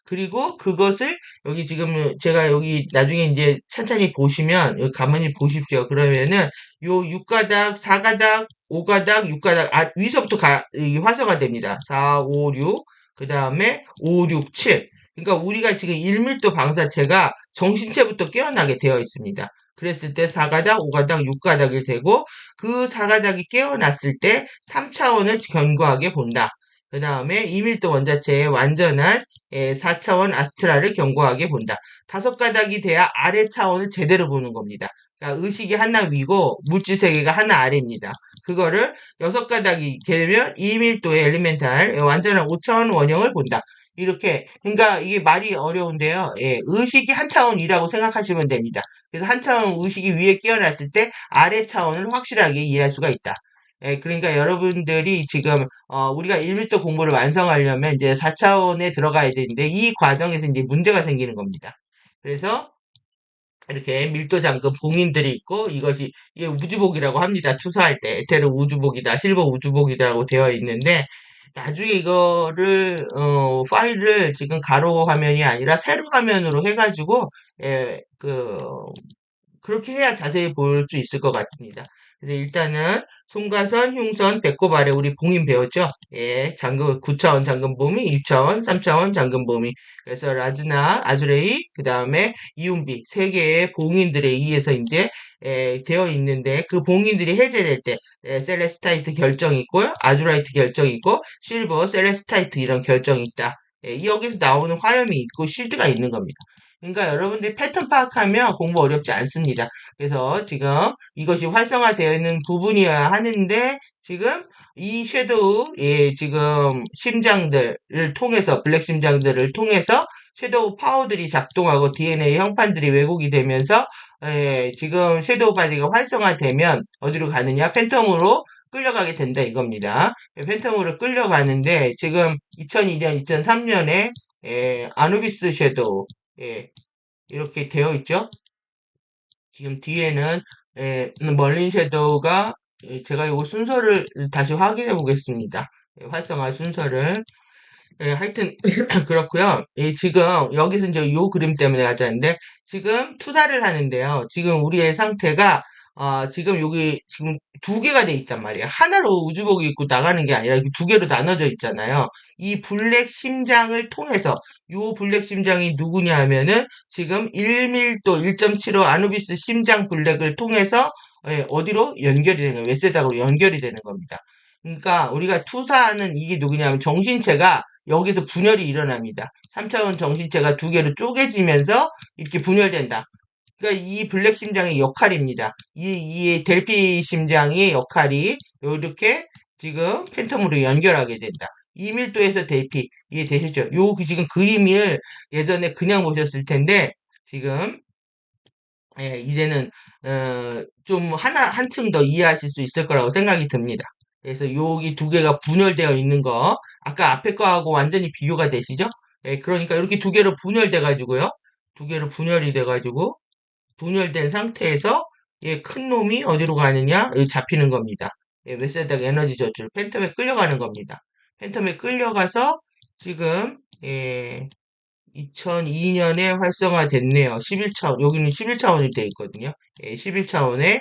그리고 그것을 여기 지금 제가 여기 나중에 이제 찬찬히 보시면 여기 가만히 보십시오. 그러면은 요 6가닥, 4가닥, 5가닥, 6가닥 위서부터 이 화서가 됩니다. 4, 5, 6, 그 다음에 5, 6, 7. 그러니까 우리가 지금 1밀도 방사체가 정신체부터 깨어나게 되어 있습니다. 그랬을 때 4가닥, 5가닥, 6가닥이 되고 그 4가닥이 깨어났을 때 3차원을 견고하게 본다. 그 다음에 2밀도 원자체의 완전한 4차원 아스트라를 견고하게 본다. 5가닥이 돼야 아래 차원을 제대로 보는 겁니다. 그러니까 의식이 하나 위고 물질 세계가 하나 아래입니다. 그거를 6가닥이 되면 2밀도의 엘리멘탈 완전한 5차원 원형을 본다. 이렇게 그러니까 이게 말이 어려운데요. 예, 의식이 한 차원이라고 생각하시면 됩니다. 그래서 한 차원 의식이 위에 깨어났을 때 아래 차원을 확실하게 이해할 수가 있다. 예, 그러니까 여러분들이 지금 우리가 1밀도 공부를 완성하려면 이제 4차원에 들어가야 되는데 이 과정에서 이제 문제가 생기는 겁니다. 그래서 이렇게 밀도 잠금 봉인들이 있고 이것이 이게 우주복이라고 합니다. 투사할 때 에테르 우주복이다, 실버 우주복이다라고 되어 있는데 나중에 이거를 파일을 지금 가로 화면이 아니라 세로 화면으로 해가지고 그렇게 해야 자세히 볼 수 있을 것 같습니다. 근데 일단은 송가선, 흉선, 배꼽 아래 우리 봉인 배웠죠? 예, 잠금 9차원 잠금 범위, 2차원, 3차원 잠금 범위. 그래서 라즈나, 아즈레이, 그 다음에 이온비 세 개의 봉인들에 의해서 이제 되어 있는데 그 봉인들이 해제될 때 셀레스타이트 결정이 있고요, 아주라이트 결정이 있고, 실버, 셀레스타이트 이런 결정이 있다. 여기서 나오는 화염이 있고 실드가 있는 겁니다. 그러니까 여러분들이 패턴 파악하면 공부 어렵지 않습니다. 그래서 지금 이것이 활성화되어 있는 부분이어야 하는데 지금 이 섀도우 지금 심장들을 통해서 블랙 심장들을 통해서 섀도우 파워들이 작동하고 DNA 형판들이 왜곡이 되면서 지금 섀도우 바디가 활성화되면 어디로 가느냐? 팬텀으로 끌려가게 된다 이겁니다. 팬텀으로 끌려가는데 지금 2002년, 2003년에 아누비스 섀도우 예, 이렇게 되어 있죠. 지금 뒤에는 멀린 섀도우가 제가 이거 순서를 다시 확인해 보겠습니다. 활성화 순서를 하여튼 그렇고요. 지금 여기서 이제 요 그림 때문에 하자는데 지금 투사를 하는데요. 지금 우리의 상태가 지금 여기 지금 두 개가 돼 있단 말이에요. 하나로 우주복이 입고 나가는 게 아니라 이렇게 두 개로 나눠져 있잖아요. 이 블랙 심장을 통해서 요 블랙 심장이 누구냐 하면은 지금 1밀도 1.75 아누비스 심장 블랙을 통해서 어디로 연결이 되는 거예요. 웨세닥으로 연결이 되는 겁니다. 그러니까 우리가 투사하는 이게 누구냐면 정신체가 여기서 분열이 일어납니다. 3차원 정신체가 두 개로 쪼개지면서 이렇게 분열된다. 그러니까 이 블랙 심장의 역할입니다. 이 델피 심장의 역할이 이렇게 지금 팬텀으로 연결하게 된다. 2밀도에서 델피 이해되시죠? 지금 그림을 예전에 그냥 보셨을 텐데 지금 이제는 좀 한층 더 이해하실 수 있을 거라고 생각이 듭니다. 그래서 여기 두 개가 분열되어 있는 거 아까 앞에 거하고 완전히 비교가 되시죠? 그러니까 이렇게 두 개로 분열돼 가지고요. 두 개로 분열이 돼 가지고 분열된 상태에서 큰 놈이 어디로 가느냐? 여기 잡히는 겁니다. 웨세닥 에너지 저출 팬텀에 끌려가는 겁니다. 팬텀에 끌려가서 지금 2002년에 활성화됐네요. 11차원, 여기는 11차원이 돼 있거든요. 11차원의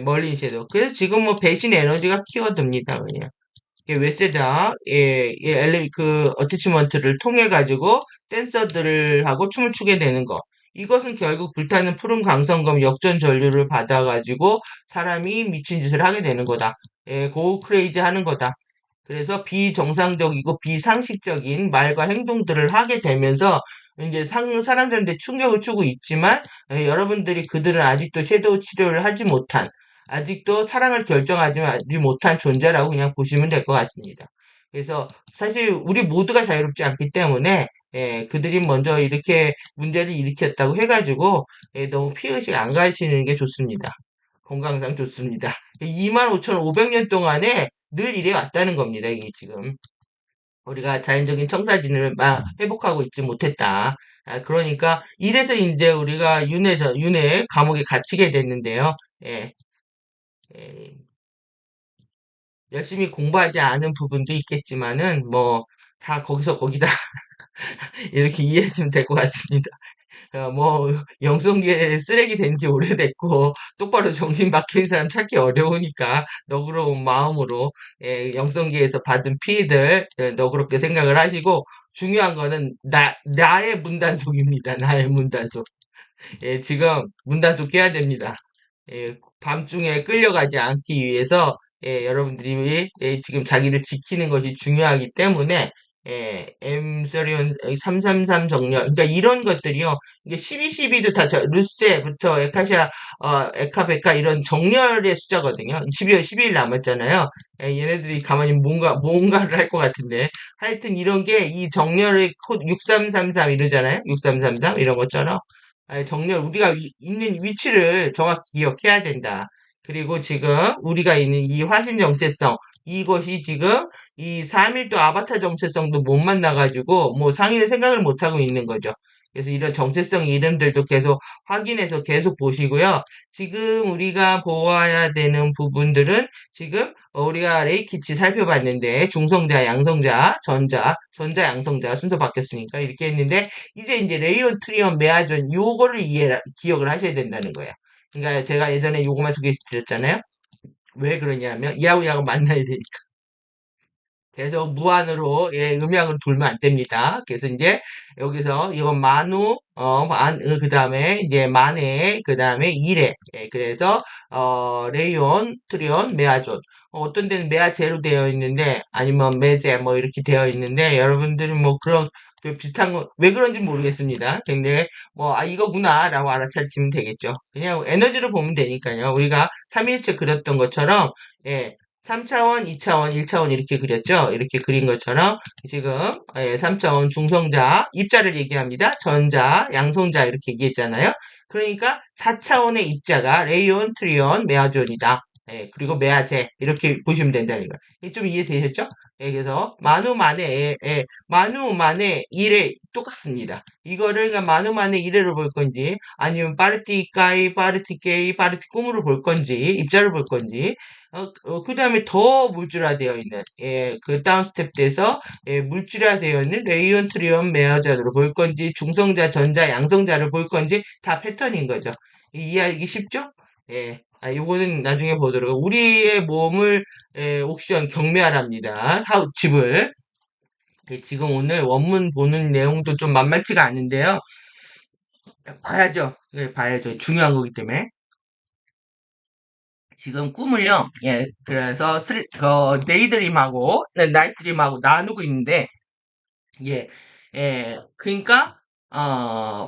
멀린 섀도우. 그래서 지금 뭐 배신 에너지가 키워듭니다. 그냥. 웨세다, 어태치먼트를 통해 가지고 댄서들을 하고 춤을 추게 되는 거. 이것은 결국 불타는 푸른 강성검 역전 전류를 받아가지고 사람이 미친 짓을 하게 되는 거다. 고 크레이지 하는 거다. 그래서 비정상적이고 비상식적인 말과 행동들을 하게 되면서 이제 사람들한테 충격을 주고 있지만 여러분들이 그들은 아직도 섀도우 치료를 하지 못한 아직도 사랑을 결정하지 못한 존재라고 그냥 보시면 될 것 같습니다. 그래서 사실 우리 모두가 자유롭지 않기 때문에 그들이 먼저 이렇게 문제를 일으켰다고 해가지고 너무 피의식 안 가시는 게 좋습니다. 건강상 좋습니다. 25,500년 동안에 늘 이래 왔다는 겁니다. 이게 지금 우리가 자연적인 청사진을 막 회복하고 있지 못했다. 그러니까 이래서 이제 우리가 윤회 감옥에 갇히게 됐는데요. 예, 예, 열심히 공부하지 않은 부분도 있겠지만은 뭐 다 거기서 거기다 이렇게 이해하시면 될 것 같습니다. 뭐 영성계 쓰레기 된 지 오래됐고 똑바로 정신 박힌 사람 찾기 어려우니까 너그러운 마음으로 영성계에서 받은 피해들 너그럽게 생각을 하시고 중요한 거는 나의 문단속입니다. 나의 문단속. 지금 문단속 깨야 됩니다. 밤중에 끌려가지 않기 위해서 여러분들이 지금 자기를 지키는 것이 중요하기 때문에 엠서리온 333 정렬 그러니까 이런 것들이요. 이게 12도 다 루세부터 에카시아 에카베카 이런 정렬의 숫자거든요. 12월 12일 남았잖아요. 얘네들이 가만히 뭔가를 할 것 같은데 하여튼 이런 게 이 정렬의 코드 6333 이러잖아요. 6333 이런 것처럼 정렬 우리가 있는 위치를 정확히 기억해야 된다. 그리고 지금 우리가 있는 이 화신 정체성 이것이 지금 이 3일도 아바타 정체성도 못 만나가지고 뭐 상위를 생각을 못 하고 있는 거죠. 그래서 이런 정체성 이름들도 계속 확인해서 계속 보시고요. 지금 우리가 보아야 되는 부분들은 지금 우리가 레이키치 살펴봤는데 중성자, 양성자, 전자, 양성자 순서 바뀌었으니까 이렇게 했는데 이제 레이온, 트리온, 메아존 요거를 기억을 하셔야 된다는 거예요. 그러니까 제가 예전에 요거만 소개해드렸잖아요. 왜 그러냐면 이하고 이하고 만나야 되니까. 계속 무한으로 음양을 돌면 안 됩니다. 그래서 이제 여기서 이건 만우 그다음에 이제 만에 그다음에 이레 그래서 레이온, 트리온, 메아존 어떤 데는 메아제로 되어 있는데 아니면 메제 뭐 이렇게 되어 있는데 여러분들은 뭐 그런 그 비슷한 거 왜 그런지 모르겠습니다. 근데 뭐 이거구나라고 알아차리시면 되겠죠. 그냥 에너지로 보면 되니까요. 우리가 3일째 그렸던 것처럼 예, 3차원, 2차원, 1차원 이렇게 그렸죠? 이렇게 그린 것처럼 지금 3차원 중성자, 입자를 얘기합니다. 전자, 양성자 이렇게 얘기했잖아요. 그러니까 4차원의 입자가 레이온, 트리온, 메아존이다. 그리고 메아제 이렇게 보시면 된다는 거예요. 이게 좀 이해되셨죠? 그래서 마누만의 1에 똑같습니다. 이거를 그러니까 마누만의 1회로 볼 건지 아니면 파르티까이, 파르티케이, 파르티꿈으로 볼 건지 입자를 볼 건지 그 다음에 더 물질화되어 있는, 그 다음 스텝 돼서, 물질화되어 있는 레이온, 트리온, 메아자로 볼 건지, 중성자, 전자, 양성자를 볼 건지, 다 패턴인 거죠. 이해하기 쉽죠? 요거는 나중에 보도록. 우리의 몸을, 옥시전 경매하랍니다. 집을. 지금 오늘 원문 보는 내용도 좀 만만치가 않은데요. 봐야죠. 네, 봐야죠. 중요한 거기 때문에. 지금 꿈을요, 그래서 데이드림하고, 나이트드림하고 나누고 있는데, 그러니까,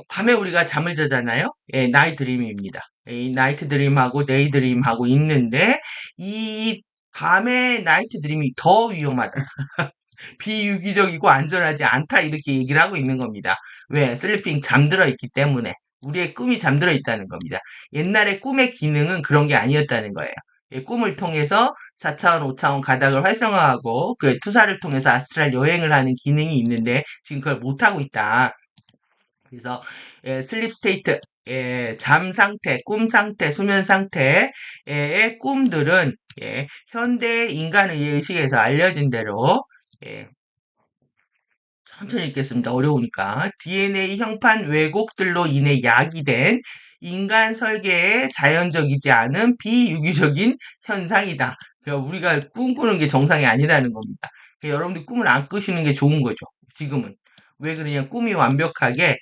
밤에 우리가 잠을 자잖아요? 나이트드림입니다. 이 나이트드림하고 데이드림하고 있는데, 이 밤에 나이트드림이 더 위험하다. 비유기적이고 안전하지 않다 이렇게 얘기를 하고 있는 겁니다. 왜? 슬리핑 잠들어 있기 때문에 우리의 꿈이 잠들어 있다는 겁니다. 옛날에 꿈의 기능은 그런 게 아니었다는 거예요. 꿈을 통해서 4차원, 5차원 가닥을 활성화하고 그 투사를 통해서 아스트랄 여행을 하는 기능이 있는데 지금 그걸 못하고 있다. 그래서 슬립 스테이트, 잠 상태, 꿈 상태, 수면 상태의 꿈들은 현대 인간의 의식에서 알려진 대로 예, 천천히 읽겠습니다. 어려우니까. DNA 형판 왜곡들로 인해 야기된 인간 설계의 자연적이지 않은 비유기적인 현상이다. 그러니까 우리가 꿈꾸는 게 정상이 아니라는 겁니다. 그러니까 여러분들 꿈을 안 꾸시는 게 좋은 거죠. 지금은. 왜 그러냐, 꿈이 완벽하게,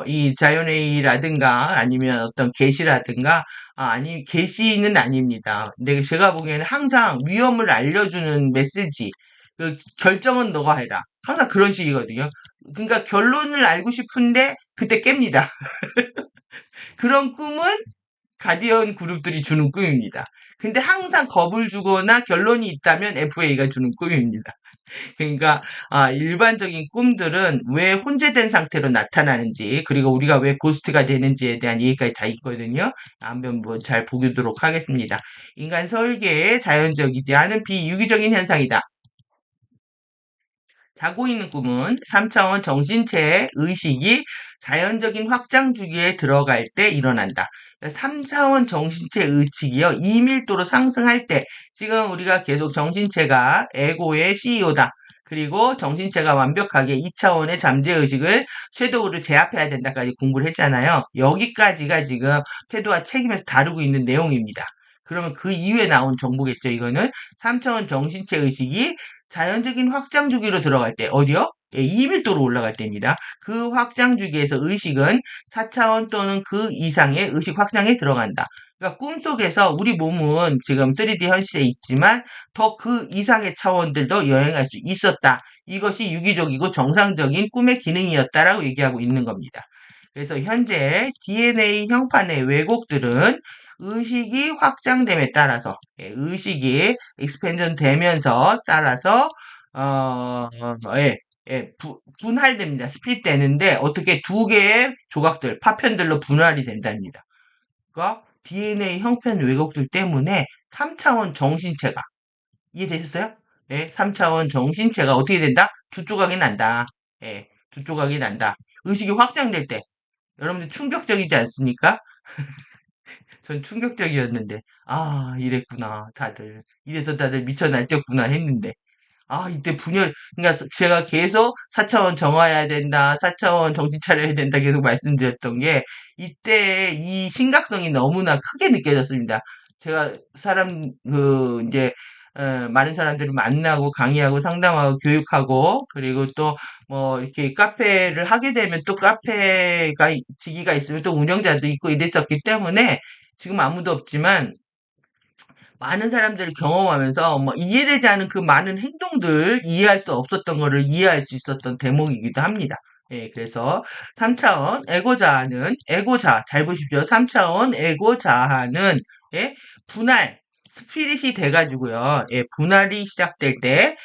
이 자연회의라든가, 아니면 어떤 계시라든가, 아니, 계시는 아닙니다. 근데 제가 보기에는 항상 위험을 알려주는 메시지, 그 결정은 너가 해라. 항상 그런 식이거든요. 그러니까 결론을 알고 싶은데 그때 깹니다. 그런 꿈은 가디언 그룹들이 주는 꿈입니다. 근데 항상 겁을 주거나 결론이 있다면 FA가 주는 꿈입니다. 그러니까 일반적인 꿈들은 왜 혼재된 상태로 나타나는지 그리고 우리가 왜 고스트가 되는지에 대한 얘기까지 다 있거든요. 한번 뭐 잘 보도록 하겠습니다. 인간 설계의 자연적이지 않은 비유기적인 현상이다. 자고 있는 꿈은 3차원 정신체의 의식이 자연적인 확장 주기에 들어갈 때 일어난다. 3차원 정신체 의식이요. 이밀도로 상승할 때, 지금 우리가 계속 정신체가 에고의 CEO다. 그리고 정신체가 완벽하게 2차원의 잠재의식을 섀도우를 제압해야 된다까지 공부를 했잖아요. 여기까지가 지금 태도와 책임에서 다루고 있는 내용입니다. 그러면 그 이후에 나온 정보겠죠. 이거는 3차원 정신체 의식이 자연적인 확장 주기로 들어갈 때 어디요? 예, 2밀도로 올라갈 때입니다. 그 확장 주기에서 의식은 4차원 또는 그 이상의 의식 확장에 들어간다. 그러니까 꿈속에서 우리 몸은 지금 3D 현실에 있지만 더 그 이상의 차원들도 여행할 수 있었다. 이것이 유기적이고 정상적인 꿈의 기능이었다라고 얘기하고 있는 겁니다. 그래서 현재 DNA 형판의 왜곡들은 의식이 확장됨에 따라서 의식이 익스펜전 되면서 따라서 어, 예, 분할됩니다. 스플릿 되는데 어떻게 두 개의 조각들, 파편들로 분할이 된답니다. 그러니까 DNA 형편 왜곡들 때문에 3차원 정신체가 이해되셨어요? 네, 3차원 정신체가 어떻게 된다? 두 조각이 난다. 예, 두 조각이 난다. 의식이 확장될 때 여러분들 충격적이지 않습니까? 전 충격적이었는데 이랬구나 다들 이래서 다들 미쳐 날뛰었구나 했는데 이때 분열, 그러니까 제가 계속 4차원 정화해야 된다, 4차원 정신 차려야 된다 계속 말씀드렸던 게, 이때 이 심각성이 너무나 크게 느껴졌습니다. 제가 이제, 많은 사람들을 만나고 강의하고 상담하고 교육하고, 그리고 또, 뭐, 이렇게 카페를 하게 되면 또 카페가, 지기가 있으면 또 운영자도 있고 이랬었기 때문에, 지금 아무도 없지만, 많은 사람들을 경험하면서 뭐 이해되지 않은 그 많은 행동들 이해할 수 없었던 거를 이해할 수 있었던 대목이기도 합니다. 예, 그래서 3차원 에고자 잘 보십시오. 3차원 에고자하는 예, 분할 스피릿이 돼가지고요. 예, 분할이 시작될 때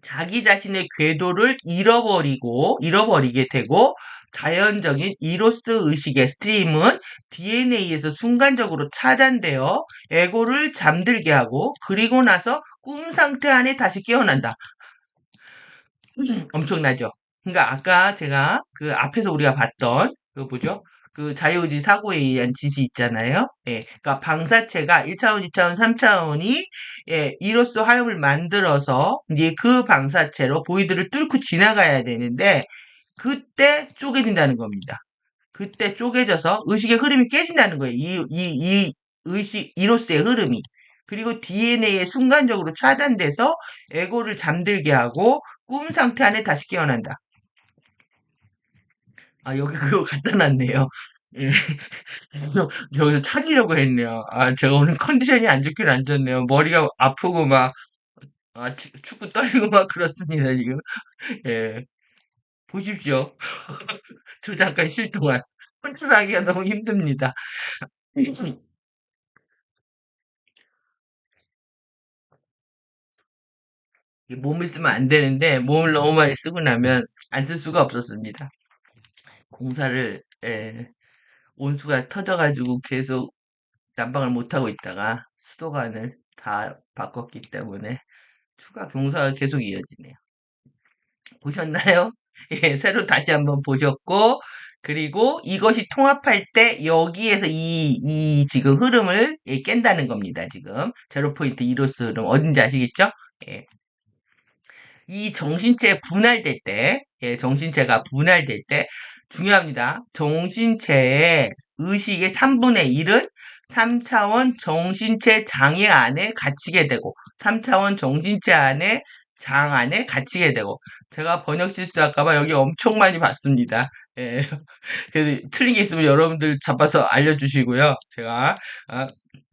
자기 자신의 궤도를 잃어버리게 되고, 자연적인 이로스 의식의 스트림은 DNA에서 순간적으로 차단되어 에고를 잠들게 하고, 그리고 나서 꿈 상태 안에 다시 깨어난다. 엄청나죠? 그러니까 아까 제가 그 앞에서 우리가 봤던 그 뭐죠? 그 자유의지 사고에 의한 지시 있잖아요. 예, 그러니까 방사체가 1차원, 2차원, 3차원이 예, 이로써 화염을 만들어서 이제 그 방사체로 보이드를 뚫고 지나가야 되는데 그때 쪼개진다는 겁니다. 그때 쪼개져서 의식의 흐름이 깨진다는 거예요. 이 의식, 이로스의 흐름이. 그리고 DNA에 순간적으로 차단돼서 에고를 잠들게 하고 꿈 상태 안에 다시 깨어난다. 여기 그거 갖다 놨네요. 예. 그래서 여기서 찾으려고 했네요. 제가 오늘 컨디션이 안 좋긴 안 좋네요. 머리가 아프고 막, 축구 떨리고 막 그렇습니다, 지금. 예. 보십시오. 저 잠깐 쉴 동안. 혼쭐하기가 너무 힘듭니다. 몸을 쓰면 안 되는데, 몸을 너무 많이 쓰고 나면 안 쓸 수가 없었습니다. 공사를, 예, 온수가 터져가지고 계속 난방을 못하고 있다가 수도관을 다 바꿨기 때문에 추가 공사가 계속 이어지네요. 보셨나요? 예, 새로 다시 한번 보셨고, 그리고 이것이 통합할 때 여기에서 이 지금 흐름을 예, 깬다는 겁니다. 지금 제로 포인트 이로스 흐름 어딘지 아시겠죠? 예. 이 정신체 분할될 때, 예, 정신체가 분할될 때 중요합니다. 정신체의 의식의 3분의 1은 3차원 정신체 장애 안에 갇히게 되고, 3차원 정신체 안에 장 안에 갇히게 되고, 제가 번역 실수할까봐 여기 엄청 많이 봤습니다. 예, 그래서 틀린 게 있으면 여러분들 잡아서 알려주시고요. 아,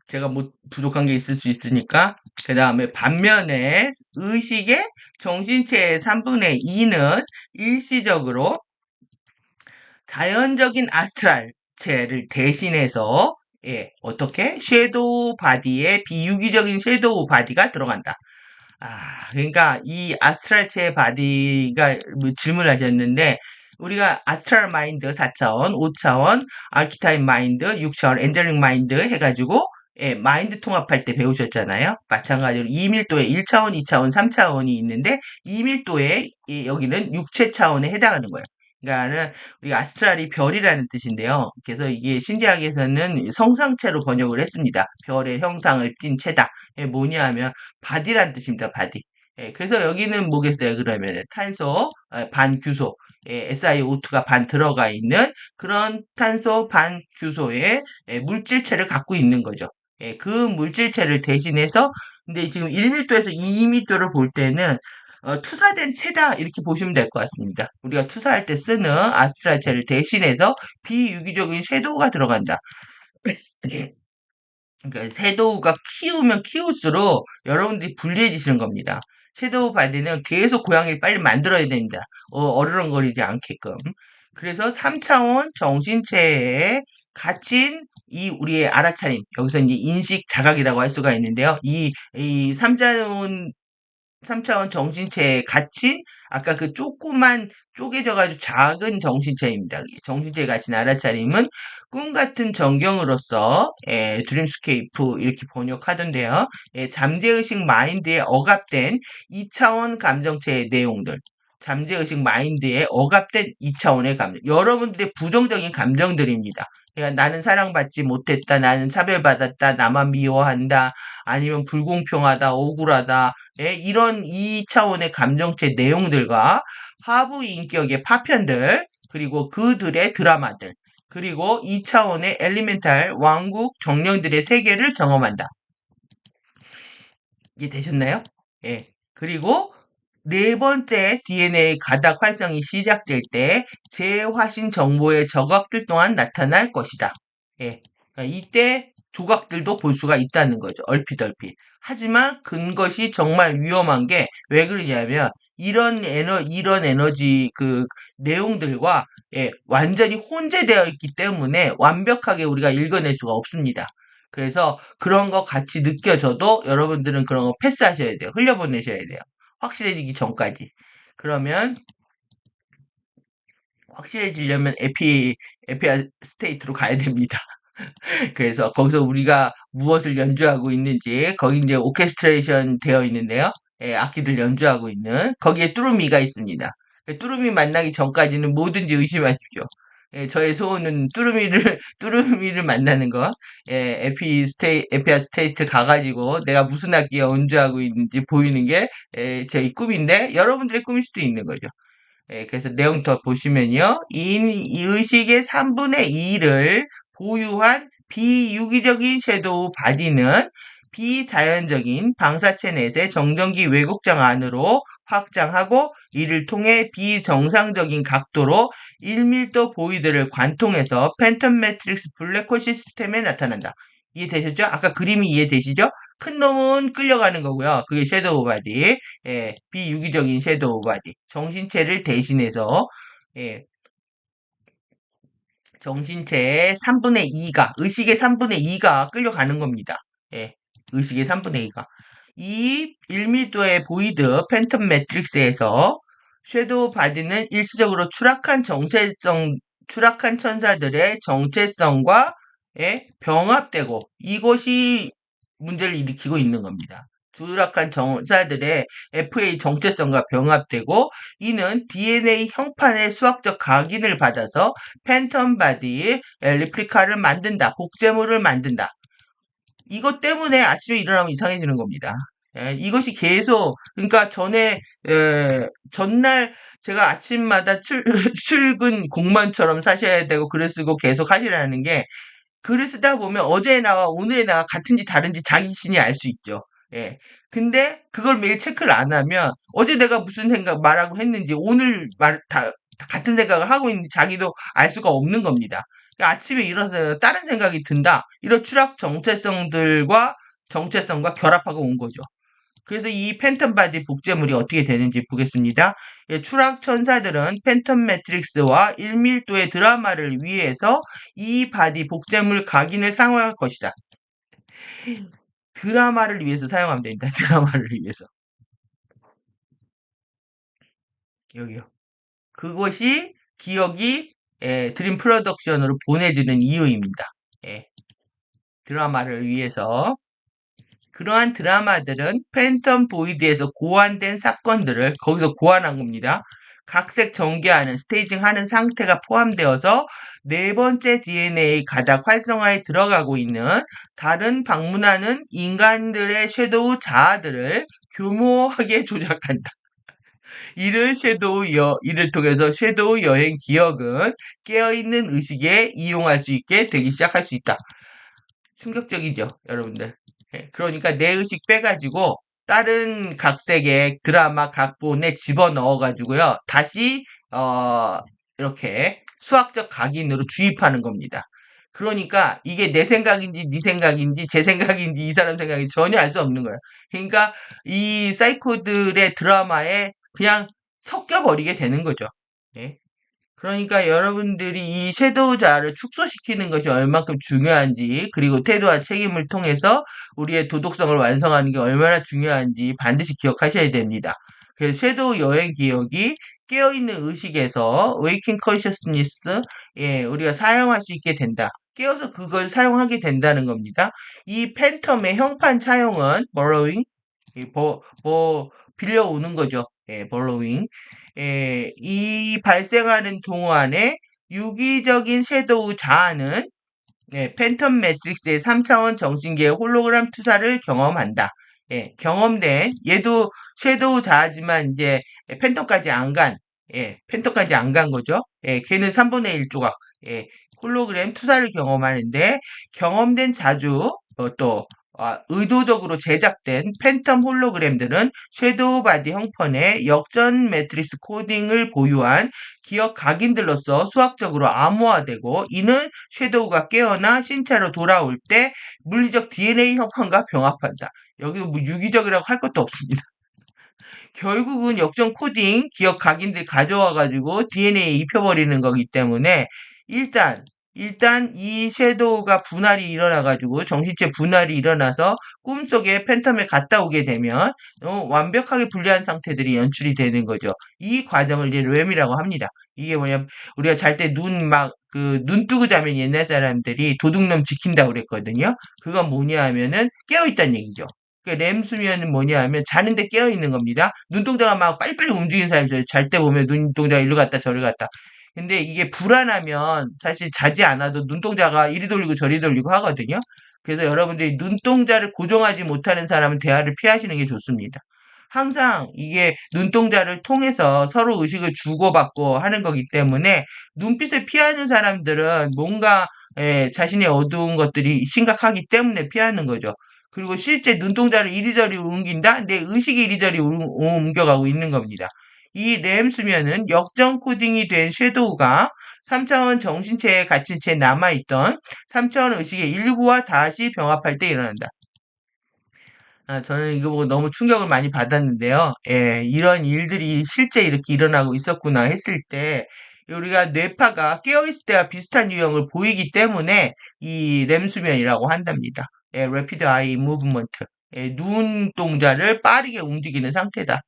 제가 뭐 부족한 게 있을 수 있으니까. 그 다음에 반면에 의식의 정신체의 3분의 2는 일시적으로 자연적인 아스트랄체를 대신해서 예, 어떻게? 섀도우 바디에 비유기적인 섀도우 바디가 들어간다. 그러니까 이 아스트랄체 바디가 뭐 질문하셨는데 우리가 아스트랄 마인드 4차원, 5차원, 아키타입 마인드 6차원, 엔젤링 마인드 해가지고 예, 마인드 통합할 때 배우셨잖아요. 마찬가지로 2밀도에 1차원, 2차원, 3차원이 있는데 2밀도에 여기는 육체 차원에 해당하는 거예요. 그러니까는 우리가 아스트랄이 별이라는 뜻인데요. 그래서 이게 신기하게서는 성상체로 번역을 했습니다. 별의 형상을 띤 체다. 이게 뭐냐 하면 바디라는 뜻입니다. 바디. 예, 그래서 여기는 뭐겠어요? 그러면 탄소 반규소, SiO2가 반 들어가 있는 그런 탄소 반규소의 물질체를 갖고 있는 거죠. 예, 그 물질체를 대신해서 근데 지금 1밀도에서 2밀도를 볼 때는 투사된 채다 이렇게 보시면 될 것 같습니다. 우리가 투사할 때 쓰는 아스트랄체를 대신해서 비유기적인 섀도우가 들어간다. 그러니까 섀도우가 키우면 키울수록 여러분들이 불리해지시는 겁니다. 섀도우 바디는 계속 고양이를 빨리 만들어야 됩니다. 어르렁거리지 않게끔. 그래서 3차원 정신체에 갇힌 이 우리의 알아차림, 여기서 이제 인식 자각이라고 할 수가 있는데요. 이 3차원 정신체에 갇힌 아까 그 조그만 쪼개져가지고 작은 정신체입니다. 정신체에 갇힌 알아차림은 꿈 같은 전경으로서 드림스케이프 이렇게 번역하던데요. 잠재의식 마인드에 억압된 2차원 감정체의 내용들. 잠재의식 마인드에 억압된 2차원의 감정. 여러분들의 부정적인 감정들입니다. 그러니까 나는 사랑받지 못했다, 나는 차별받았다, 나만 미워한다, 아니면 불공평하다, 억울하다, 이런 2차원의 감정체 내용들과 하부 인격의 파편들, 그리고 그들의 드라마들, 그리고 2차원의 엘리멘탈 왕국 정령들의 세계를 경험한다. 이해 되셨나요? 예. 그리고 네 번째 DNA 가닥 활성이 시작될 때 재화신 정보의 저각들 또한 나타날 것이다. 예. 그러니까 이때 조각들도 볼 수가 있다는 거죠. 얼핏. 하지만 그것이 정말 위험한 게 왜 그러냐면 이런 에너지 그 내용들과 완전히 혼재되어 있기 때문에 완벽하게 우리가 읽어낼 수가 없습니다. 그래서 그런 거 같이 느껴져도 여러분들은 그런 거 패스하셔야 돼요. 흘려보내셔야 돼요. 확실해지기 전까지. 그러면 확실해지려면 에피아 스테이트로 가야 됩니다. 그래서 거기서 우리가 무엇을 연주하고 있는지 거기 이제 오케스트레이션 되어 있는데요. 악기들 연주하고 있는 거기에 뚜루미가 있습니다. 뚜루미 만나기 전까지는 뭐든지 의심하십시오. 저의 소원은 뚜루미를 만나는 거. 에피아 스테이트 가가지고 내가 무슨 악기에 연주하고 있는지 보이는 게 저희 꿈인데 여러분들의 꿈일 수도 있는 거죠. 그래서 내용 더 보시면요. 이 의식의 3분의 2를 보유한 비유기적인 섀도우 바디는 비자연적인 방사체 넷의 정전기 왜곡장 안으로 확장하고 이를 통해 비정상적인 각도로 1밀도 보이드를 관통해서 팬텀 매트릭스 블랙홀 시스템에 나타난다. 이해되셨죠? 아까 그림이 이해되시죠? 큰 놈은 끌려가는 거고요. 그게 섀도우 바디. 비유기적인 섀도우 바디. 정신체를 대신해서 예, 정신체의 3분의 2가 의식의 3분의 2가 끌려가는 겁니다. 의식의 3분의 2가 이 1밀도의 보이드 팬텀 매트릭스에서 섀도우 바디는 일시적으로 추락한 천사들의 정체성과 병합되고 이것이 문제를 일으키고 있는 겁니다. 추락한 정사들의 FA 정체성과 병합되고 이는 DNA 형판의 수학적 각인을 받아서 팬텀 바디 레플리카를 만든다. 복제물을 만든다. 이것 때문에 아침에 일어나면 이상해지는 겁니다. 이것이 계속 그러니까 전날 제가 아침마다 출근 공만처럼 사셔야 되고 글을 쓰고 계속 하시라는 게 글을 쓰다 보면 어제의 나와 오늘의 나가 같은지 다른지 자기 신이 알 수 있죠. 예. 근데 그걸 매일 체크를 안 하면 어제 내가 무슨 생각 말하고 했는지 오늘 다 같은 생각을 하고 있는지 자기도 알 수가 없는 겁니다. 그러니까 아침에 일어나서 다른 생각이 든다. 이런 추락 정체성과 결합하고 온 거죠. 그래서 이 팬텀 바디 복제물이 어떻게 되는지 보겠습니다. 추락 천사들은 팬텀 매트릭스와 1밀도의 드라마를 위해서 이 바디 복제물 각인을 사용할 것이다. 드라마를 위해서 사용하면 됩니다. 드라마를 위해서. 여기요. 그것이 기억이 드림 프로덕션으로 보내주는 이유입니다. 드라마를 위해서. 그러한 드라마들은 팬텀 보이드에서 고안된 사건들을 거기서 고안한 겁니다. 각색 전개하는 스테이징하는 상태가 포함되어서 네 번째 DNA 가닥 활성화에 들어가고 있는 다른 방문하는 인간들의 섀도우 자아들을 교모하게 조작한다. 이를 통해서 섀도우 여행 기억은 깨어있는 의식에 이용할 수 있게 되기 시작할 수 있다. 충격적이죠, 여러분들. 그러니까 내 의식 빼가지고 다른 각색의 드라마 각본에 집어넣어가지고요. 다시 어, 이렇게 수학적 각인으로 주입하는 겁니다. 그러니까 이게 내 생각인지 네 생각인지 제 생각인지 이 사람 생각인지 전혀 알 수 없는 거예요. 그러니까 이 사이코들의 드라마에 그냥 섞여버리게 되는 거죠. 예. 그러니까 여러분들이 이 섀도우자를 축소시키는 것이 얼만큼 중요한지, 그리고 태도와 책임을 통해서 우리의 도덕성을 완성하는 게 얼마나 중요한지 반드시 기억하셔야 됩니다. 그래서 섀도우 여행 기억이 깨어있는 의식에서 waking consciousness, 예, 우리가 사용할 수 있게 된다. 깨어서 그걸 사용하게 된다는 겁니다. 이 팬텀의 형판 차용은 borrowing, 빌려오는 거죠. 예, borrowing. 예, 이 발생하는 동안에 유기적인 섀도우 자아는 예, 팬텀 매트릭스의 3차원 정신계의 홀로그램 투사를 경험한다. 예, 경험된 얘도 섀도우 자아지만 이제 팬텀까지 안 간, 예, 팬텀까지 안 간 거죠. 예, 걔는 3분의 1 조각, 예, 홀로그램 투사를 경험하는데 경험된 자주 또 의도적으로 제작된 팬텀 홀로그램들은 섀도우 바디 형편의 역전 매트리스 코딩을 보유한 기억 각인들로서 수학적으로 암호화되고 이는 섀도우가 깨어나 신체로 돌아올 때 물리적 DNA 형편과 병합한다. 여기 뭐 유기적이라고 할 것도 없습니다. 결국은 역전 코딩 기억 각인들 가져와가지고 DNA에 입혀버리는 거기 때문에 일단 이 섀도우가 분할이 일어나가지고 정신체 분할이 일어나서 꿈속에 팬텀에 갔다 오게 되면 완벽하게 분리한 상태들이 연출이 되는 거죠. 이 과정을 이제 렘이라고 합니다. 이게 뭐냐면 우리가 잘 때 눈 뜨고 자면 옛날 사람들이 도둑놈 지킨다고 그랬거든요. 그건 뭐냐 하면은 깨어있다는 얘기죠. 렘 수면은 뭐냐 하면 자는데 깨어 있는 겁니다. 눈동자가 막 빨리빨리 움직이는 사람이 있어요. 잘 때 보면 눈동자가 일로 갔다 저리 갔다. 근데 이게 불안하면 사실 자지 않아도 눈동자가 이리 돌리고 저리 돌리고 하거든요. 그래서 여러분들이 눈동자를 고정하지 못하는 사람은 대화를 피하시는 게 좋습니다. 항상 이게 눈동자를 통해서 서로 의식을 주고받고 하는 거기 때문에 눈빛을 피하는 사람들은 뭔가 자신의 어두운 것들이 심각하기 때문에 피하는 거죠. 그리고 실제 눈동자를 이리저리 옮긴다? 내 의식이 이리저리 옮겨가고 있는 겁니다. 이 램 수면은 역전 코딩이 된 섀도우가 3차원 정신체에 갇힌 채 남아있던 3차원 의식의 일부와 다시 병합할 때 일어난다. 저는 이거 보고 너무 충격을 많이 받았는데요. 예, 이런 일들이 실제 이렇게 일어나고 있었구나 했을 때, 우리가 뇌파가 깨어있을 때와 비슷한 유형을 보이기 때문에 이 렘 수면이라고 한답니다. 예, Rapid Eye Movement. 예, 눈동자를 빠르게 움직이는 상태다.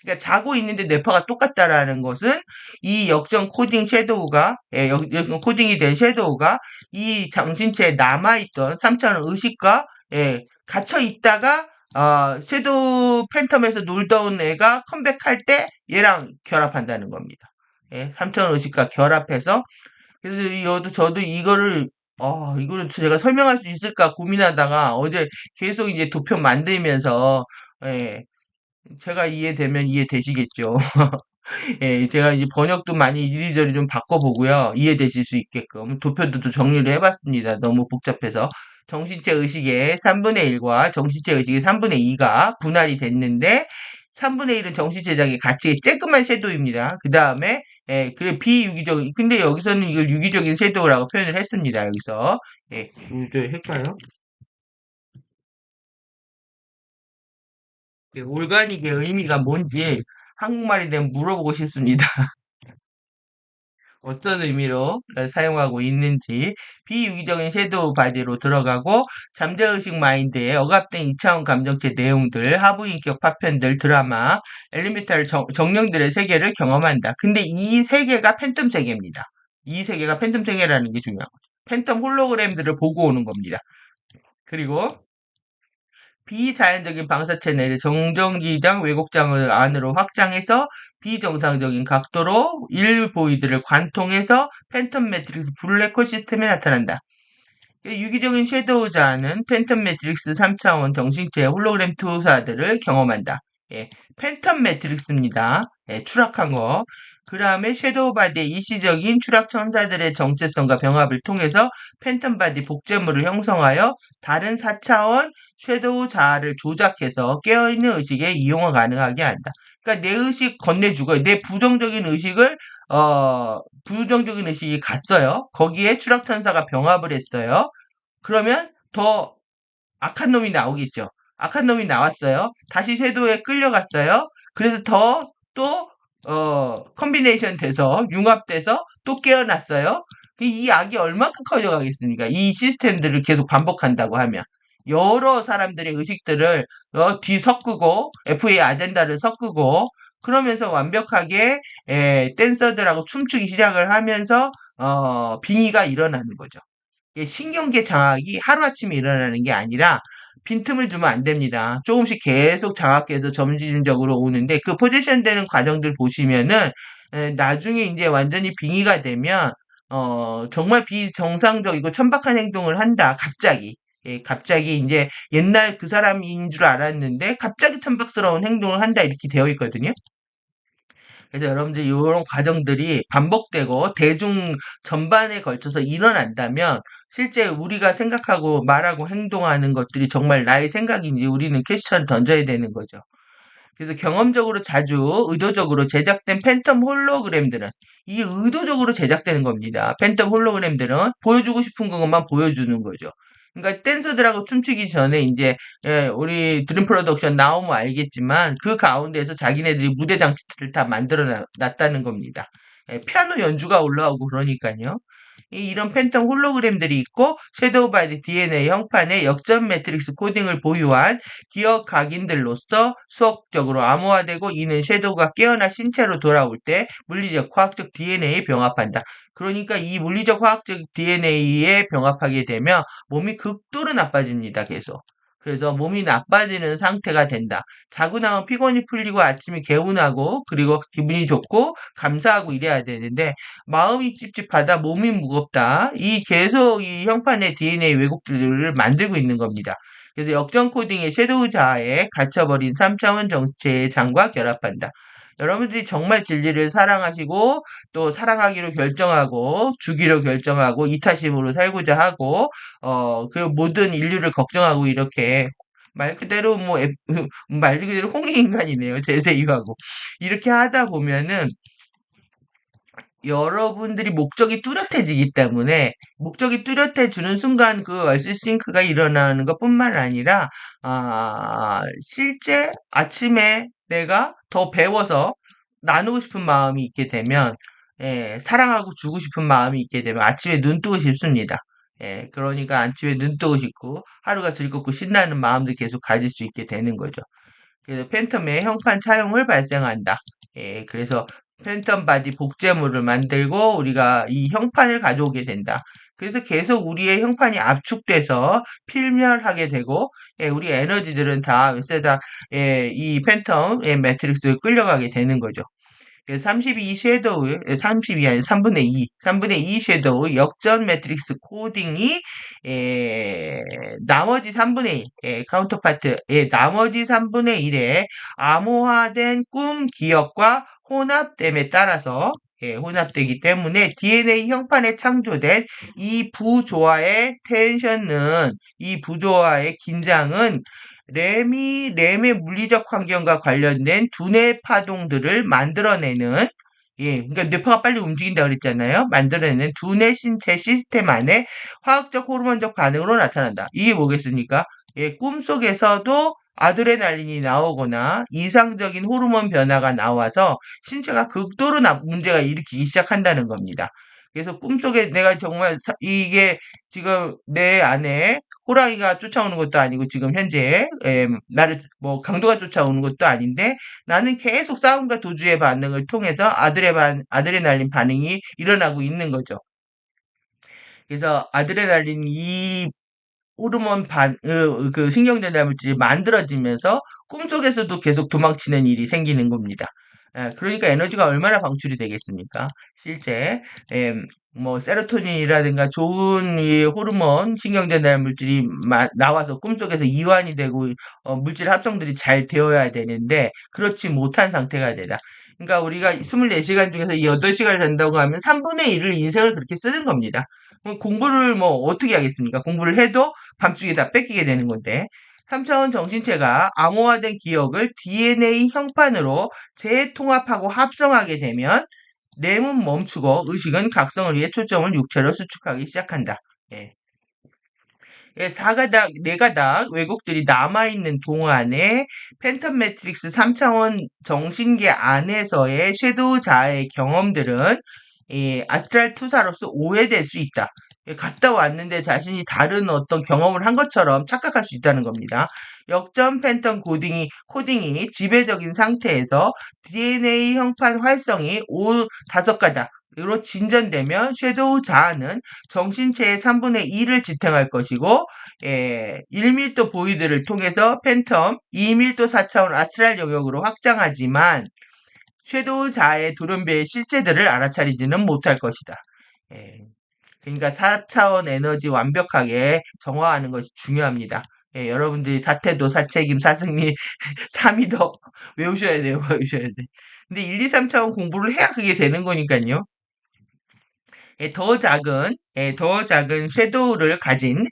그러니까 자고 있는데 뇌파가 똑같다라는 것은 이 역전 코딩 섀도우가 역전 코딩이 된 섀도우가 이 정신체에 남아있던 3차원 의식과 갇혀 있다가 섀도우 팬텀에서 놀던 애가 컴백할 때 얘랑 결합한다는 겁니다. 3차원 의식과 결합해서 그래서 저도 이거를 제가 설명할 수 있을까 고민하다가 어제 계속 이제 도표 만들면서 예, 제가 이해되면 이해되시겠죠. 예, 제가 이제 번역도 많이 이리저리 좀 바꿔보고요. 이해되실 수 있게끔 도표도 또 정리를 해봤습니다. 너무 복잡해서. 정신체 의식의 3분의 1과 정신체 의식의 3분의 2가 분할이 됐는데 3분의 1은 정신체장의 가치의 쬐끄만 섀도우입니다. 그 다음에 그 비유기적, 근데 여기서는 이걸 유기적인 섀도우라고 표현을 했습니다. 여기서. 예, 이거 할까요? 올가닉의 의미가 뭔지 한국말이 되면 물어보고 싶습니다. 어떤 의미로 사용하고 있는지 비유기적인 섀도우 바디로 들어가고 잠재의식 마인드에 억압된 2차원 감정체 내용들, 하부인격 파편들, 드라마, 엘리멘탈 정령들의 세계를 경험한다. 근데 이 세계가 팬텀 세계입니다. 이 세계가 팬텀 세계라는 게 중요한 거죠. 팬텀 홀로그램들을 보고 오는 겁니다. 그리고 비자연적인 방사체 내의 정전기장 왜곡장을 안으로 확장해서 비정상적인 각도로 일보이드를 관통해서 팬텀 매트릭스 블랙홀 시스템에 나타난다. 유기적인 섀도우 자는 팬텀 매트릭스 3차원 정신체 홀로그램 투사들을 경험한다. 예, 팬텀 매트릭스입니다. 예, 추락한 거. 그 다음에 섀도우 바디의 일시적인 추락 첨사들의 정체성과 병합을 통해서 팬텀 바디 복제물을 형성하여 다른 4차원 섀도우 자아를 조작해서 깨어있는 의식에 이용을 가능하게 한다. 그러니까 내 의식 건네주고 내 부정적인 의식이 갔어요. 거기에 추락 천사가 병합을 했어요. 그러면 더 악한 놈이 나오겠죠. 악한 놈이 나왔어요. 다시 섀도우에 끌려갔어요. 그래서 더 또 컨비네이션 돼서 융합돼서 또 깨어났어요. 이 악이 얼마큼 커져가겠습니까? 이 시스템들을 계속 반복한다고 하면 여러 사람들의 의식들을 뒤섞고 FA 아젠다를 섞고 그러면서 완벽하게 댄서들하고 춤추기 시작을 하면서 빙의가 일어나는 거죠. 신경계 장악이 하루아침에 일어나는 게 아니라 빈틈을 주면 안 됩니다. 조금씩 계속 장악해서 점진적으로 오는데 그 포지션 되는 과정들 보시면은 나중에 이제 완전히 빙의가 되면 정말 비정상적이고 천박한 행동을 한다. 갑자기. 예, 갑자기 이제 옛날 그 사람인 줄 알았는데 갑자기 천박스러운 행동을 한다 이렇게 되어 있거든요. 그래서 여러분들이 이런 과정들이 반복되고 대중 전반에 걸쳐서 일어난다면 실제 우리가 생각하고 말하고 행동하는 것들이 정말 나의 생각인지 우리는 퀘스천을 던져야 되는 거죠. 그래서 경험적으로 자주 의도적으로 제작된 팬텀 홀로그램들은 이 의도적으로 제작되는 겁니다. 팬텀 홀로그램들은 보여주고 싶은 것만 보여주는 거죠. 그러니까 댄서들하고 춤추기 전에 이제 우리 드림 프로덕션 나오면 알겠지만 그 가운데에서 자기네들이 무대 장치들을 다 만들어 놨다는 겁니다. 피아노 연주가 올라오고 그러니까요. 이런 팬텀 홀로그램들이 있고 섀도우 바디 DNA 형판의 역전 매트릭스 코딩을 보유한 기억 각인들로서 수학적으로 암호화되고 이는 섀도우가 깨어나 신체로 돌아올 때 물리적 화학적 DNA에 병합한다. 그러니까 이 물리적 화학적 DNA에 병합하게 되면 몸이 극도로 나빠집니다. 계속. 그래서 몸이 나빠지는 상태가 된다. 자고 나면 피곤이 풀리고 아침에 개운하고 그리고 기분이 좋고 감사하고 이래야 되는데 마음이 찝찝하다, 몸이 무겁다. 이 계속 이 형판의 DNA 왜곡들을 만들고 있는 겁니다. 그래서 역전 코딩의 섀도우 자아에 갇혀버린 3차원 정체의 장과 결합한다. 여러분들이 정말 진리를 사랑하시고 또 사랑하기로 결정하고 주기로 결정하고 이타심으로 살고자 하고 그 모든 인류를 걱정하고 이렇게 말 그대로 말 그대로 홍익인간이네요. 제세이하고 이렇게 하다 보면은 여러분들이 목적이 뚜렷해지기 때문에 목적이 뚜렷해지는 순간 그 얼씨싱크가 일어나는 것뿐만 아니라 실제 아침에 내가 더 배워서 나누고 싶은 마음이 있게 되면 사랑하고 주고 싶은 마음이 있게 되면 아침에 눈 뜨고 싶습니다. 그러니까 아침에 눈 뜨고 싶고 하루가 즐겁고 신나는 마음도 계속 가질 수 있게 되는 거죠. 그래서 팬텀의 형판 차용을 발생한다. 그래서 팬텀 바디 복제물을 만들고 우리가 이 형판을 가져오게 된다. 그래서 계속 우리의 형판이 압축돼서 필멸하게 되고 우리 에너지들은 다 쎄다 이 팬텀의 매트릭스에 끌려가게 되는 거죠. 32 섀도우, 32 아니 3분의 2 섀도우 역전 매트릭스 코딩이 나머지 3분의 1, 카운터파트, 나머지 3분의 1의 암호화된 꿈 기억과 혼합됨에 따라서 혼합되기 때문에 DNA 형판에 창조된 이 부조화의 텐션은, 이 부조화의 긴장은 램의 물리적 환경과 관련된 두뇌 파동들을 만들어내는 그러니까 뇌파가 빨리 움직인다 그랬잖아요. 만들어내는 두뇌 신체 시스템 안에 화학적 호르몬적 반응으로 나타난다. 이게 뭐겠습니까? 꿈속에서도 아드레날린이 나오거나 이상적인 호르몬 변화가 나와서 신체가 극도로 문제가 일으키기 시작한다는 겁니다. 그래서 꿈속에 내가 정말 이게 지금 내 안에 호랑이가 쫓아오는 것도 아니고 지금 현재 나를 뭐 강도가 쫓아오는 것도 아닌데 나는 계속 싸움과 도주의 반응을 통해서 아드레날린 반응이 일어나고 있는 거죠. 그래서 아드레날린 이 호르몬 그 신경전달 물질이 만들어지면서 꿈속에서도 계속 도망치는 일이 생기는 겁니다. 그러니까 에너지가 얼마나 방출이 되겠습니까? 실제, 예, 뭐, 세로토닌이라든가 좋은 이 호르몬 신경전달 물질이 나와서 꿈속에서 이완이 되고, 물질 합성들이 잘 되어야 되는데, 그렇지 못한 상태가 되다. 그러니까 우리가 24시간 중에서 8시간을 잔다고 하면 3분의 1을 인생을 그렇게 쓰는 겁니다. 공부를 뭐 어떻게 하겠습니까? 공부를 해도 밤중에 다 뺏기게 되는 건데. 3차원 정신체가 암호화된 기억을 DNA 형판으로 재통합하고 합성하게 되면 뇌는 멈추고 의식은 각성을 위해 초점을 육체로 수축하기 시작한다. 예. 예, 4가닥, 4가닥 왜곡들이 남아있는 동안에 팬텀 매트릭스 3차원 정신계 안에서의 섀도우 자아의 경험들은 이 아스트랄 투사로서 오해될 수 있다. 예, 갔다 왔는데 자신이 다른 어떤 경험을 한 것처럼 착각할 수 있다는 겁니다. 역전 팬텀 코딩이 지배적인 상태에서 DNA 형판 활성이 5가닥으로 진전되면 섀도우 자아는 정신체의 3분의 1을 지탱할 것이고 1밀도 보이드를 통해서 팬텀 2밀도 4차원 아스트랄 영역으로 확장하지만 섀도우 자아의 돌연변의 실제들을 알아차리지는 못할 것이다. 예, 그러니까 4차원 에너지 완벽하게 정화하는 것이 중요합니다. 예, 여러분들이 사태도, 사책임, 사승리, 삼위도 외우셔야 돼요. 외우셔야 돼. 근데 1, 2, 3차원 공부를 해야 그게 되는 거니까요. 더 작은 섀도우를 가진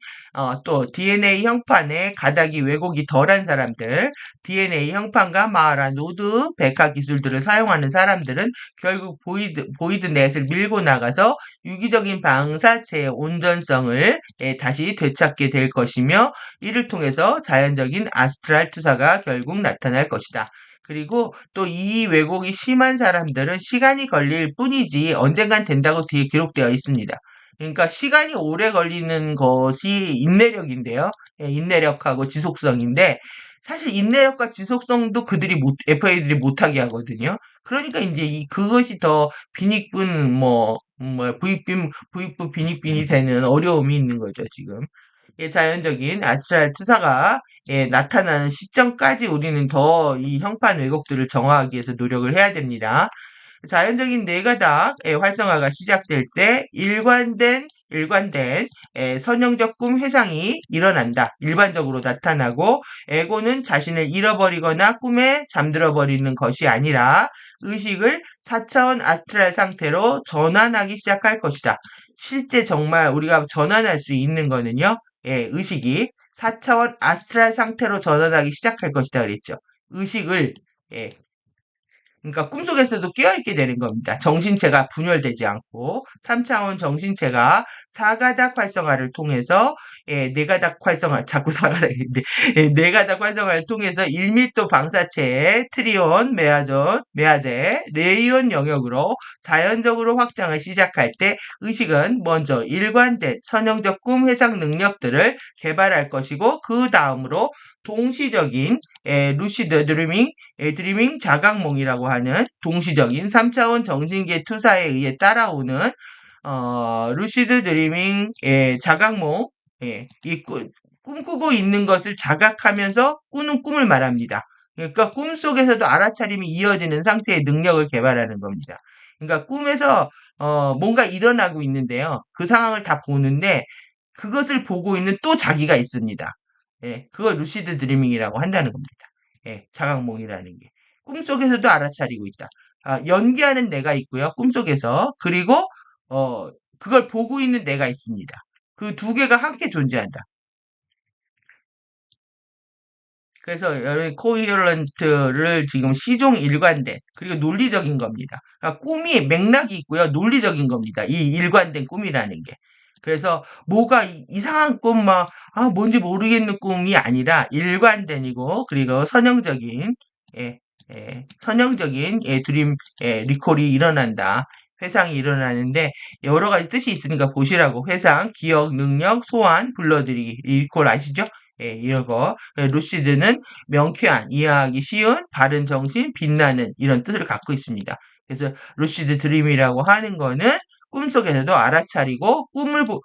또 DNA 형판의 가닥이 왜곡이 덜한 사람들, DNA 형판과 마하라 노드 백화 기술들을 사용하는 사람들은 결국 보이드 넷을 밀고 나가서 유기적인 방사체의 온전성을 다시 되찾게 될 것이며 이를 통해서 자연적인 아스트랄 투사가 결국 나타날 것이다. 그리고 또 이 왜곡이 심한 사람들은 시간이 걸릴 뿐이지 언젠간 된다고 뒤에 기록되어 있습니다. 그러니까 시간이 오래 걸리는 것이 인내력인데요. 예, 인내력하고 지속성인데 사실 인내력과 지속성도 FA들이 못하게 하거든요. 그러니까 이제 그것이 더 빈익분 부익부 빈익빈이 되는 어려움이 있는 거죠, 지금. 자연적인 아스트랄 투사가 나타나는 시점까지 우리는 더 이 형판 왜곡들을 정화하기 위해서 노력을 해야 됩니다. 자연적인 뇌가닥의 활성화가 시작될 때 일관된 선형적 꿈 회상이 일어난다. 일반적으로 나타나고 에고는 자신을 잃어버리거나 꿈에 잠들어 버리는 것이 아니라 의식을 4차원 아스트랄 상태로 전환하기 시작할 것이다. 실제 정말 우리가 전환할 수 있는 거는요. 의식이 4차원 아스트랄 상태로 전환하기 시작할 것이다 그랬죠. 의식을 예, 그러니까 꿈속에서도 깨어있게 되는 겁니다. 정신체가 분열되지 않고 3차원 정신체가 4가닥 활성화를 통해서 4가닥 활성화 자꾸 4가닥인데 4가닥 활성화를 통해서 1밀도 방사체의 트리온, 메아제, 레이온 영역으로 자연적으로 확장을 시작할 때 의식은 먼저 일관된 선형적 꿈 해상 능력들을 개발할 것이고 그 다음으로 동시적인 루시드 드리밍 자각몽이라고 하는 동시적인 3차원 정신계 투사에 의해 따라오는 루시드 드리밍 자각몽 꿈꾸고 있는 것을 자각하면서 꾸는 꿈을 말합니다. 그러니까 꿈속에서도 알아차림이 이어지는 상태의 능력을 개발하는 겁니다. 그러니까 꿈에서 뭔가 일어나고 있는데요. 그 상황을 다 보는데 그것을 보고 있는 또 자기가 있습니다. 그걸 루시드 드리밍이라고 한다는 겁니다. 자각몽이라는 게. 꿈속에서도 알아차리고 있다. 연기하는 내가 있고요. 꿈속에서. 그리고 그걸 보고 있는 내가 있습니다. 그 두 개가 함께 존재한다. 그래서 여러분 코히어런트를 지금 시종 일관된 그리고 논리적인 겁니다. 그러니까 꿈이 맥락이 있고요. 논리적인 겁니다. 이 일관된 꿈이라는 게. 그래서 뭐가 이상한 꿈 뭔지 모르겠는 꿈이 아니라 일관된이고 그리고 선형적인 예, 선형적인 드림 리콜이 일어난다. 회상이 일어나는데 여러 가지 뜻이 있으니까 보시라고. 회상, 기억, 능력, 소환, 불러들이기. 리콜 아시죠? 이런 거. 루시드는 명쾌한, 이해하기 쉬운, 바른 정신, 빛나는 이런 뜻을 갖고 있습니다. 그래서 루시드 드림이라고 하는 거는 꿈속에서도 알아차리고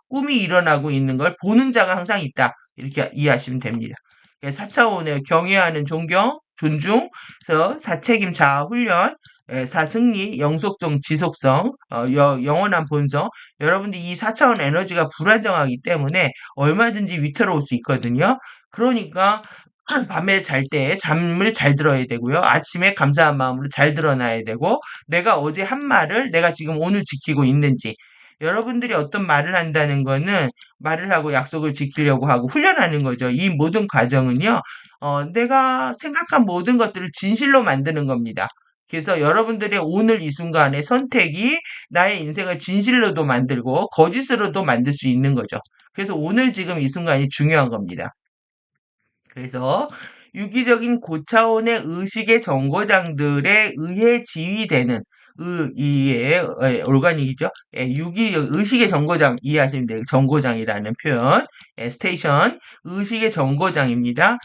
꿈이 일어나고 있는 걸 보는 자가 항상 있다. 이렇게 이해하시면 됩니다. 4차원의 경외하는 존경, 존중, 그래서 4책임 자아 훈련, 4승리, 영속성, 지속성, 영원한 본성. 여러분들 이 4차원 에너지가 불안정하기 때문에 얼마든지 위태로울 수 있거든요. 그러니까 밤에 잘 때 잠을 잘 들어야 되고요. 아침에 감사한 마음으로 잘 드러나야 되고, 내가 어제 한 말을 내가 지금 오늘 지키고 있는지, 여러분들이 어떤 말을 한다는 거는 말을 하고 약속을 지키려고 하고 훈련하는 거죠. 이 모든 과정은요, 내가 생각한 모든 것들을 진실로 만드는 겁니다. 그래서 여러분들의 오늘 이 순간의 선택이 나의 인생을 진실로도 만들고 거짓으로도 만들 수 있는 거죠. 그래서 오늘 지금 이 순간이 중요한 겁니다. 그래서 유기적인 고차원의 의식의 정거장들에 의해 지휘되는 이의 올가닉이죠. 유기 의식의 정거장 이해하시면 돼요. 정거장이라는 표현, 스테이션 의식의 정거장입니다.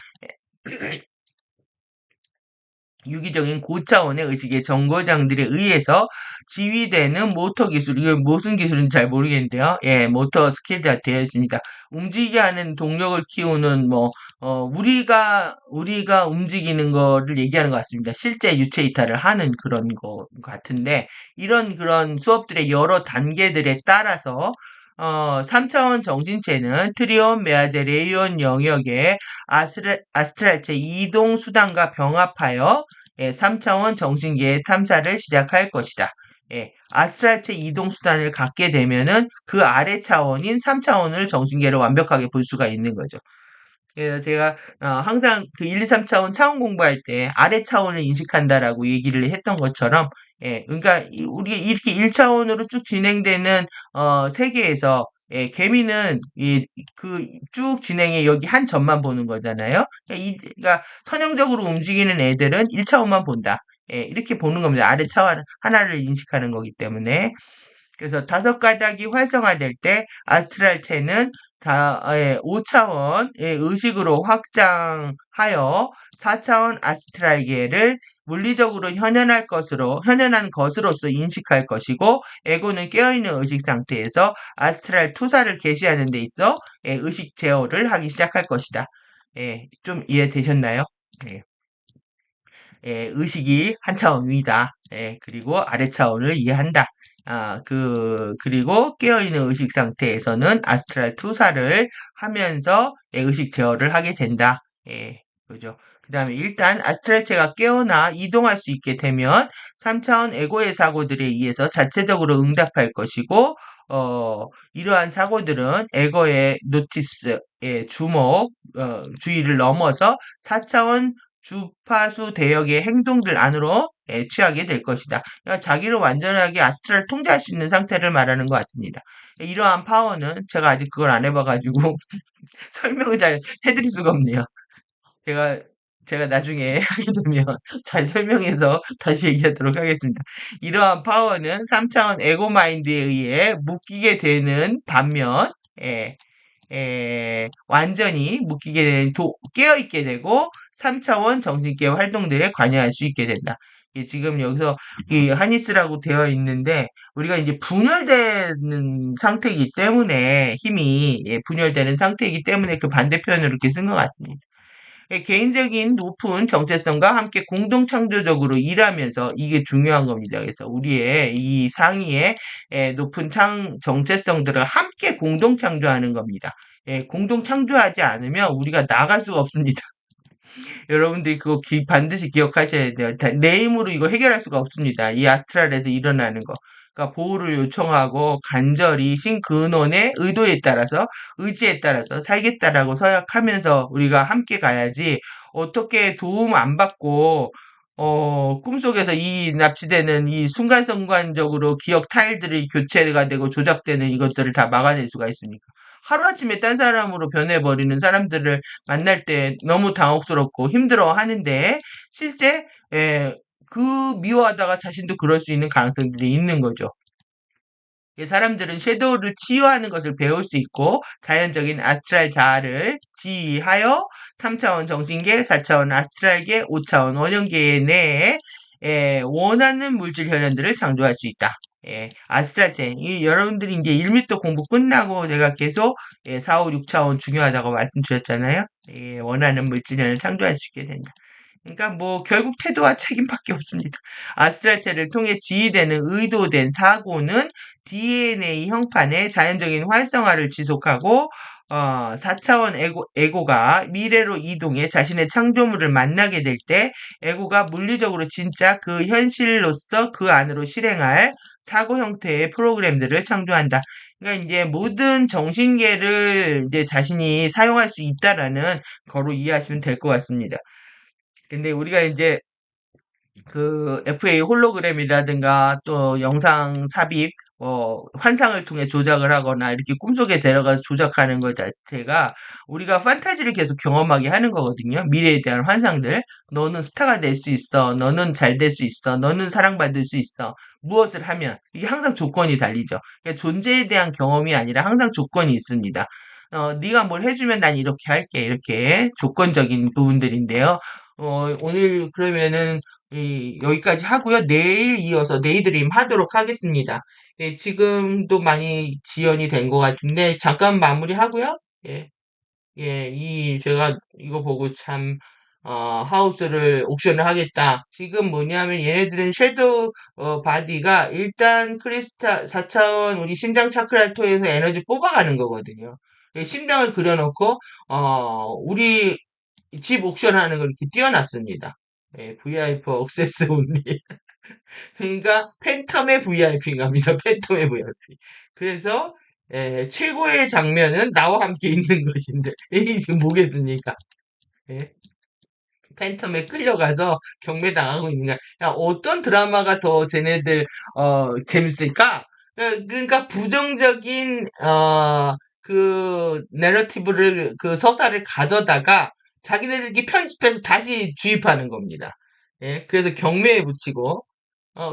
유기적인 고차원의 의식의 정거장들에 의해서 지휘되는 모터 기술, 이게 무슨 기술인지 잘 모르겠는데요. 모터 스킬이 되어 있습니다. 움직이게 하는 동력을 키우는, 우리가 움직이는 거를 얘기하는 것 같습니다. 실제 유체 이탈을 하는 그런 거 같은데, 그런 수업들의 여러 단계들에 따라서, 3차원 정신체는 트리온, 메아제, 레이온 영역의 아스트랄체 이동 수단과 병합하여 3차원 정신계의 탐사를 시작할 것이다. 아스트랄체 이동 수단을 갖게 되면은 그 아래 차원인 3차원을 정신계로 완벽하게 볼 수가 있는 거죠. 그래서 제가 항상 그 1, 2, 3차원 차원 공부할 때 아래 차원을 인식한다라고 얘기를 했던 것처럼 그러니까 우리가 이렇게 1차원으로 쭉 진행되는 세계에서 개미는 그 쭉 진행해 여기 한 점만 보는 거잖아요. 그러니까 선형적으로 움직이는 애들은 1차원만 본다. 이렇게 보는 겁니다. 아래 차원 하나를 인식하는 거기 때문에. 그래서 다섯 가닥이 활성화될 때 아스트랄체는 5차원의 의식으로 확장하여 4차원 아스트랄계를 물리적으로 현현한 것으로서 인식할 것이고, 에고는 깨어있는 의식 상태에서 아스트랄 투사를 개시하는 데 있어 의식 제어를 하기 시작할 것이다. 좀 이해되셨나요? 예. 의식이 한 차원 위다. 그리고 아래 차원을 이해한다. 그리고 깨어있는 의식 상태에서는 아스트랄 투사를 하면서 의식 제어를 하게 된다. 그죠. 그 다음에 일단 아스트랄체가 깨어나 이동할 수 있게 되면 3차원 에고의 사고들에 의해서 자체적으로 응답할 것이고, 이러한 사고들은 에고의 노티스의 주의를 넘어서 4차원 주파수 대역의 행동들 안으로 취하게 될 것이다. 그러니까 자기를 완전하게 아스트랄 통제할 수 있는 상태를 말하는 것 같습니다. 이러한 파워는 제가 아직 그걸 안 해봐가지고 설명을 잘 해드릴 수가 없네요. 제가 제가 나중에 하게 되면 잘 설명해서 다시 얘기하도록 하겠습니다. 이러한 파워는 3차원 에고 마인드에 의해 묶이게 되는 반면, 완전히 묶이게 되는 깨어있게 되고 3차원 정신계 활동들에 관여할 수 있게 된다. 지금 여기서 이 하니스라고 되어 있는데 우리가 이제 분열되는 상태이기 때문에 힘이 분열되는 상태이기 때문에 그 반대편으로 이렇게 쓴 것 같습니다. 개인적인 높은 정체성과 함께 공동 창조적으로 일하면서 이게 중요한 겁니다. 그래서 우리의 이 상위의 높은 정체성들을 함께 공동 창조하는 겁니다. 공동 창조하지 않으면 우리가 나갈 수가 없습니다. 여러분들이 그거 반드시 기억하셔야 돼요. 내 힘으로 이거 해결할 수가 없습니다. 이 아스트랄에서 일어나는 거. 그러니까 보호를 요청하고 간절히 신근원의 의도에 따라서 의지에 따라서 살겠다라고 서약하면서 우리가 함께 가야지 어떻게 도움 안 받고 꿈속에서 이 납치되는 이 순간순간적으로 기억 타일들이 교체가 되고 조작되는 이것들을 다 막아낼 수가 있습니까? 하루아침에 딴 사람으로 변해버리는 사람들을 만날 때 너무 당혹스럽고 힘들어 하는데 실제 그 미워하다가 자신도 그럴 수 있는 가능성들이 있는 거죠. 사람들은 섀도우를 치유하는 것을 배울 수 있고 자연적인 아스트랄 자아를 지휘하여 3차원 정신계, 4차원 아스트랄계, 5차원 원형계 내에 원하는 물질 혈연들을 창조할 수 있다. 아스트라젠. 여러분들이 이제 1m 공부 끝나고 내가 계속 4, 5, 6차원 중요하다고 말씀드렸잖아요. 원하는 물질 혈연을 창조할 수 있게 된다. 그러니까 뭐 결국 태도와 책임밖에 없습니다. 아스트라체를 통해 지휘되는 의도된 사고는 DNA 형판의 자연적인 활성화를 지속하고 4차원 에고가 미래로 이동해 자신의 창조물을 만나게 될 때 에고가 물리적으로 진짜 그 현실로서 그 안으로 실행할 사고 형태의 프로그램들을 창조한다. 그러니까 이제 모든 정신계를 이제 자신이 사용할 수 있다라는 거로 이해하시면 될 것 같습니다. 근데 우리가 이제 그 FA 홀로그램이라든가 또 영상 삽입, 환상을 통해 조작을 하거나 이렇게 꿈속에 데려가서 조작하는 것 자체가 우리가 판타지를 계속 경험하게 하는 거거든요. 미래에 대한 환상들. 너는 스타가 될 수 있어. 너는 잘 될 수 있어. 너는 사랑받을 수 있어. 무엇을 하면. 이게 항상 조건이 달리죠. 그러니까 존재에 대한 경험이 아니라 항상 조건이 있습니다. 네가 뭘 해주면 난 이렇게 할게. 이렇게 조건적인 부분들인데요. 오늘 그러면은 여기까지 하고요. 내일 이어서 네이드림 하도록 하겠습니다. 지금도 많이 지연이 된 것 같은데 잠깐 마무리하고요. 예, 제가 이거 보고 참 하우스를 옥션을 하겠다. 지금 뭐냐면 얘네들은 섀도우 바디가 일단 크리스탈 4차원 우리 심장 차크라를 통해서 에너지 뽑아가는 거거든요. 심장을 그려놓고 우리 집 옥션 하는 걸 이렇게 띄워놨습니다. VIP 억세스 온리. 그러니까 팬텀의 VIP입니다. 팬텀의 VIP. 그래서 최고의 장면은 나와 함께 있는 것인데 이게 지금 뭐겠습니까? 예? 팬텀에 끌려가서 경매당하고 있는 거야. 야, 어떤 드라마가 더 쟤네들 재밌을까? 그러니까 부정적인 그 내러티브를 그 서사를 가져다가 자기네들끼리 편집해서 다시 주입하는 겁니다. 그래서 경매에 붙이고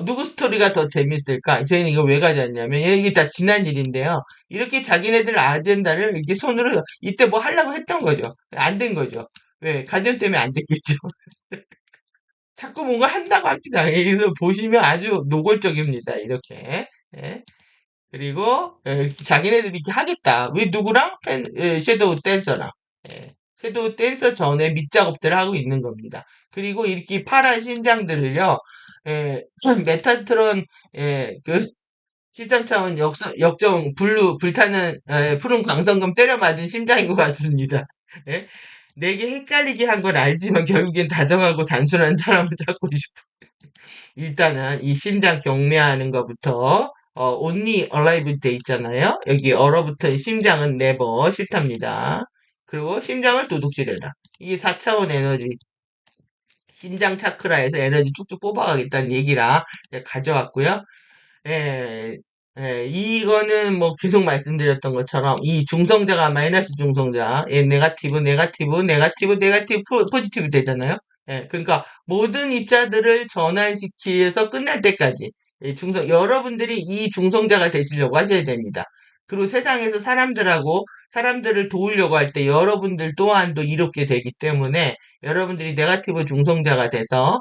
누구 스토리가 더 재밌을까? 저희는 이거 왜 가져왔냐면, 이게 다 지난 일인데요. 이렇게 자기네들 아젠다를 이렇게 손으로, 이때 뭐 하려고 했던 거죠. 안 된 거죠. 왜? 가전 때문에 안 됐겠죠. 자꾸 뭔가 한다고 합니다. 그래서 보시면 아주 노골적입니다. 이렇게. 예. 그리고, 자기네들이 이렇게 하겠다. 왜 누구랑? 섀도우 댄서랑. 예. 섀도우 댄서 전에 밑작업들을 하고 있는 겁니다. 그리고 이렇게 파란 심장들을요, 메타트론, 그, 13차원 역정, 불타는, 푸른 광선검 때려 맞은 심장인 것 같습니다. 예? 내게 헷갈리게 한 건 알지만 결국엔 다정하고 단순한 사람을 찾고 싶어. 일단은 이 심장 경매하는 것부터 only alive 돼 있잖아요. 여기 얼어붙은 심장은 never 싫답니다. 그리고 심장을 도둑질해라. 이게 4차원 에너지 심장 차크라에서 에너지 쭉쭉 뽑아가겠다는 얘기라 가져왔고요. 예, 이거는 뭐 계속 말씀드렸던 것처럼 이 중성자가 마이너스 중성자, 네가티브, 네가티브, 네가티브, 네가티브, 포지티브 되잖아요. 그러니까 모든 입자들을 전환시키면서 끝날 때까지 여러분들이 이 중성자가 되시려고 하셔야 됩니다. 그리고 세상에서 사람들을 도우려고 할 때 여러분들 또한도 이롭게 되기 때문에 여러분들이 네가티브 중성자가 돼서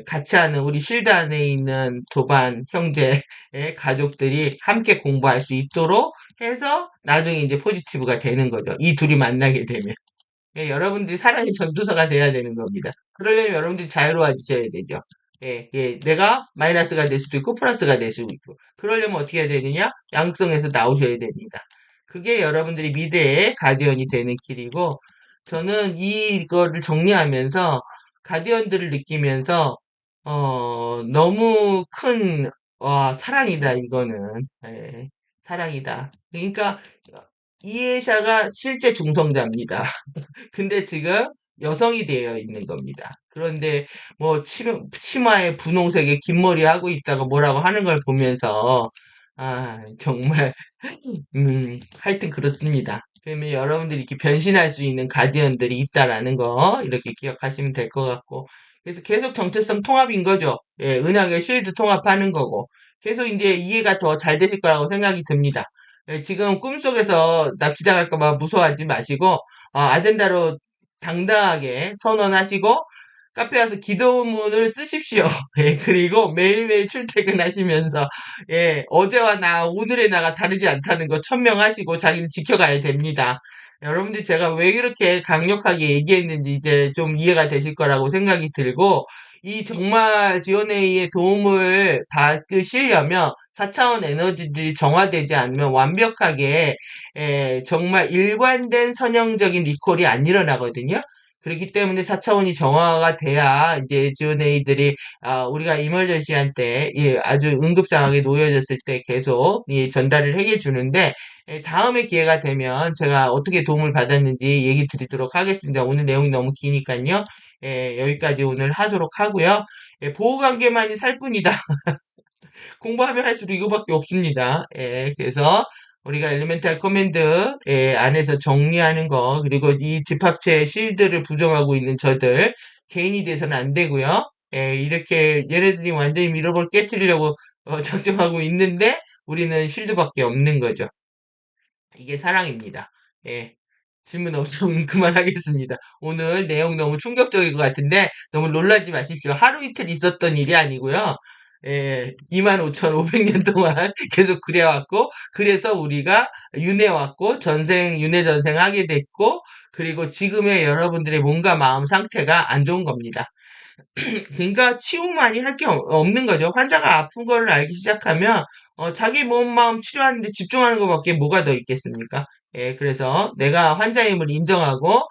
같이 하는 우리 실드 안에 있는 도반 형제의 가족들이 함께 공부할 수 있도록 해서 나중에 이제 포지티브가 되는 거죠. 이 둘이 만나게 되면. 여러분들이 사랑의 전도사가 돼야 되는 겁니다. 그러려면 여러분들이 자유로워지셔야 되죠. 내가 마이너스가 될 수도 있고 플러스가 될 수도 있고. 그러려면 어떻게 해야 되느냐? 양성에서 나오셔야 됩니다. 그게 여러분들이 미래의 가디언이 되는 길이고, 저는 이거를 정리하면서 가디언들을 느끼면서 너무 큰 사랑이다 이거는. 사랑이다. 그러니까 이해샤가 실제 중성자입니다. 근데 지금 여성이 되어 있는 겁니다. 그런데 뭐 치마에 분홍색의 긴 머리 하고 있다가 뭐라고 하는 걸 보면서 정말 하여튼 그렇습니다. 그러면 여러분들이 이렇게 변신할 수 있는 가디언들이 있다라는 거 이렇게 기억하시면 될 것 같고 그래서 계속 정체성 통합인 거죠. 은하계 쉴드 통합하는 거고 계속 이제 이해가 더 잘 되실 거라고 생각이 듭니다. 지금 꿈속에서 납치당할까 봐 무서워하지 마시고 아젠다로 당당하게 선언하시고 카페 와서 기도문을 쓰십시오. 예, 그리고 매일매일 출퇴근하시면서, 예, 어제와 오늘의 나가 다르지 않다는 거 천명하시고 자기를 지켜가야 됩니다. 여러분들 제가 왜 이렇게 강력하게 얘기했는지 이제 좀 이해가 되실 거라고 생각이 들고, 이 정말 지원회의의 도움을 받으시려면 4차원 에너지들이 정화되지 않으면 완벽하게 정말 일관된 선형적인 리콜이 안 일어나거든요. 그렇기 때문에 4차원이 정화가 돼야 이제 지원회의들이 우리가 이머전시한 때 아주 응급 상황에 놓여졌을 때 계속 전달을 해해 주는데 다음에 기회가 되면 제가 어떻게 도움을 받았는지 얘기 드리도록 하겠습니다. 오늘 내용이 너무 기니까요. 여기까지 오늘 하도록 하고요. 보호관계만이 살 뿐이다. 공부하면 할수록 이거밖에 없습니다. 그래서 우리가 엘리멘탈 커맨드 안에서 정리하는 거 그리고 이 집합체의 실드를 부정하고 있는 저들 개인이 돼서는 안 되고요. 이렇게 얘네들이 완전히 밀어볼 깨트리려고 작정하고 있는데 우리는 실드밖에 없는 거죠. 이게 사랑입니다. 예. 질문 없으면 그만하겠습니다. 오늘 내용 너무 충격적인 것 같은데 너무 놀라지 마십시오. 하루 이틀 있었던 일이 아니고요. 25,500년 동안 계속 그래왔고, 그래서 우리가 윤회왔고, 윤회 전생 하게 됐고, 그리고 지금의 여러분들의 몸과 마음 상태가 안 좋은 겁니다. 그러니까 치유만이 할 게 없는 거죠. 환자가 아픈 거를 알기 시작하면 자기 몸, 마음 치료하는데 집중하는 것밖에 뭐가 더 있겠습니까? 그래서 내가 환자임을 인정하고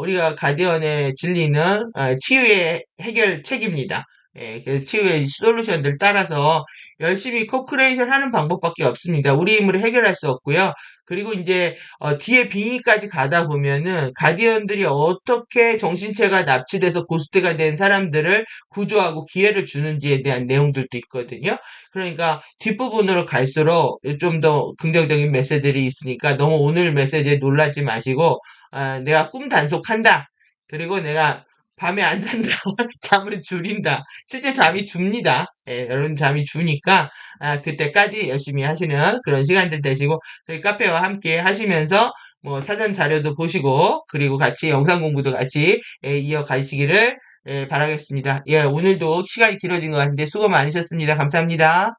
우리가 가디언의 진리는 치유의 해결책입니다. 그래서 치유의 솔루션들 따라서 열심히 코크레이션 하는 방법밖에 없습니다. 우리 힘으로 해결할 수 없고요. 그리고 이제 뒤에 빙의까지 가다 보면은 가디언들이 어떻게 정신체가 납치돼서 고스트가 된 사람들을 구조하고 기회를 주는지에 대한 내용들도 있거든요. 그러니까 뒷부분으로 갈수록 좀 더 긍정적인 메시지들이 있으니까 너무 오늘 메시지에 놀라지 마시고 내가 꿈 단속한다. 그리고 내가 밤에 안 잔다. 잠을 줄인다. 실제 잠이 줍니다. 여러분 잠이 주니까 그때까지 열심히 하시는 그런 시간들 되시고 저희 카페와 함께 하시면서 뭐 사전 자료도 보시고 그리고 같이 영상 공부도 같이 이어가시기를 바라겠습니다. 예, 오늘도 시간이 길어진 것 같은데 수고 많으셨습니다. 감사합니다.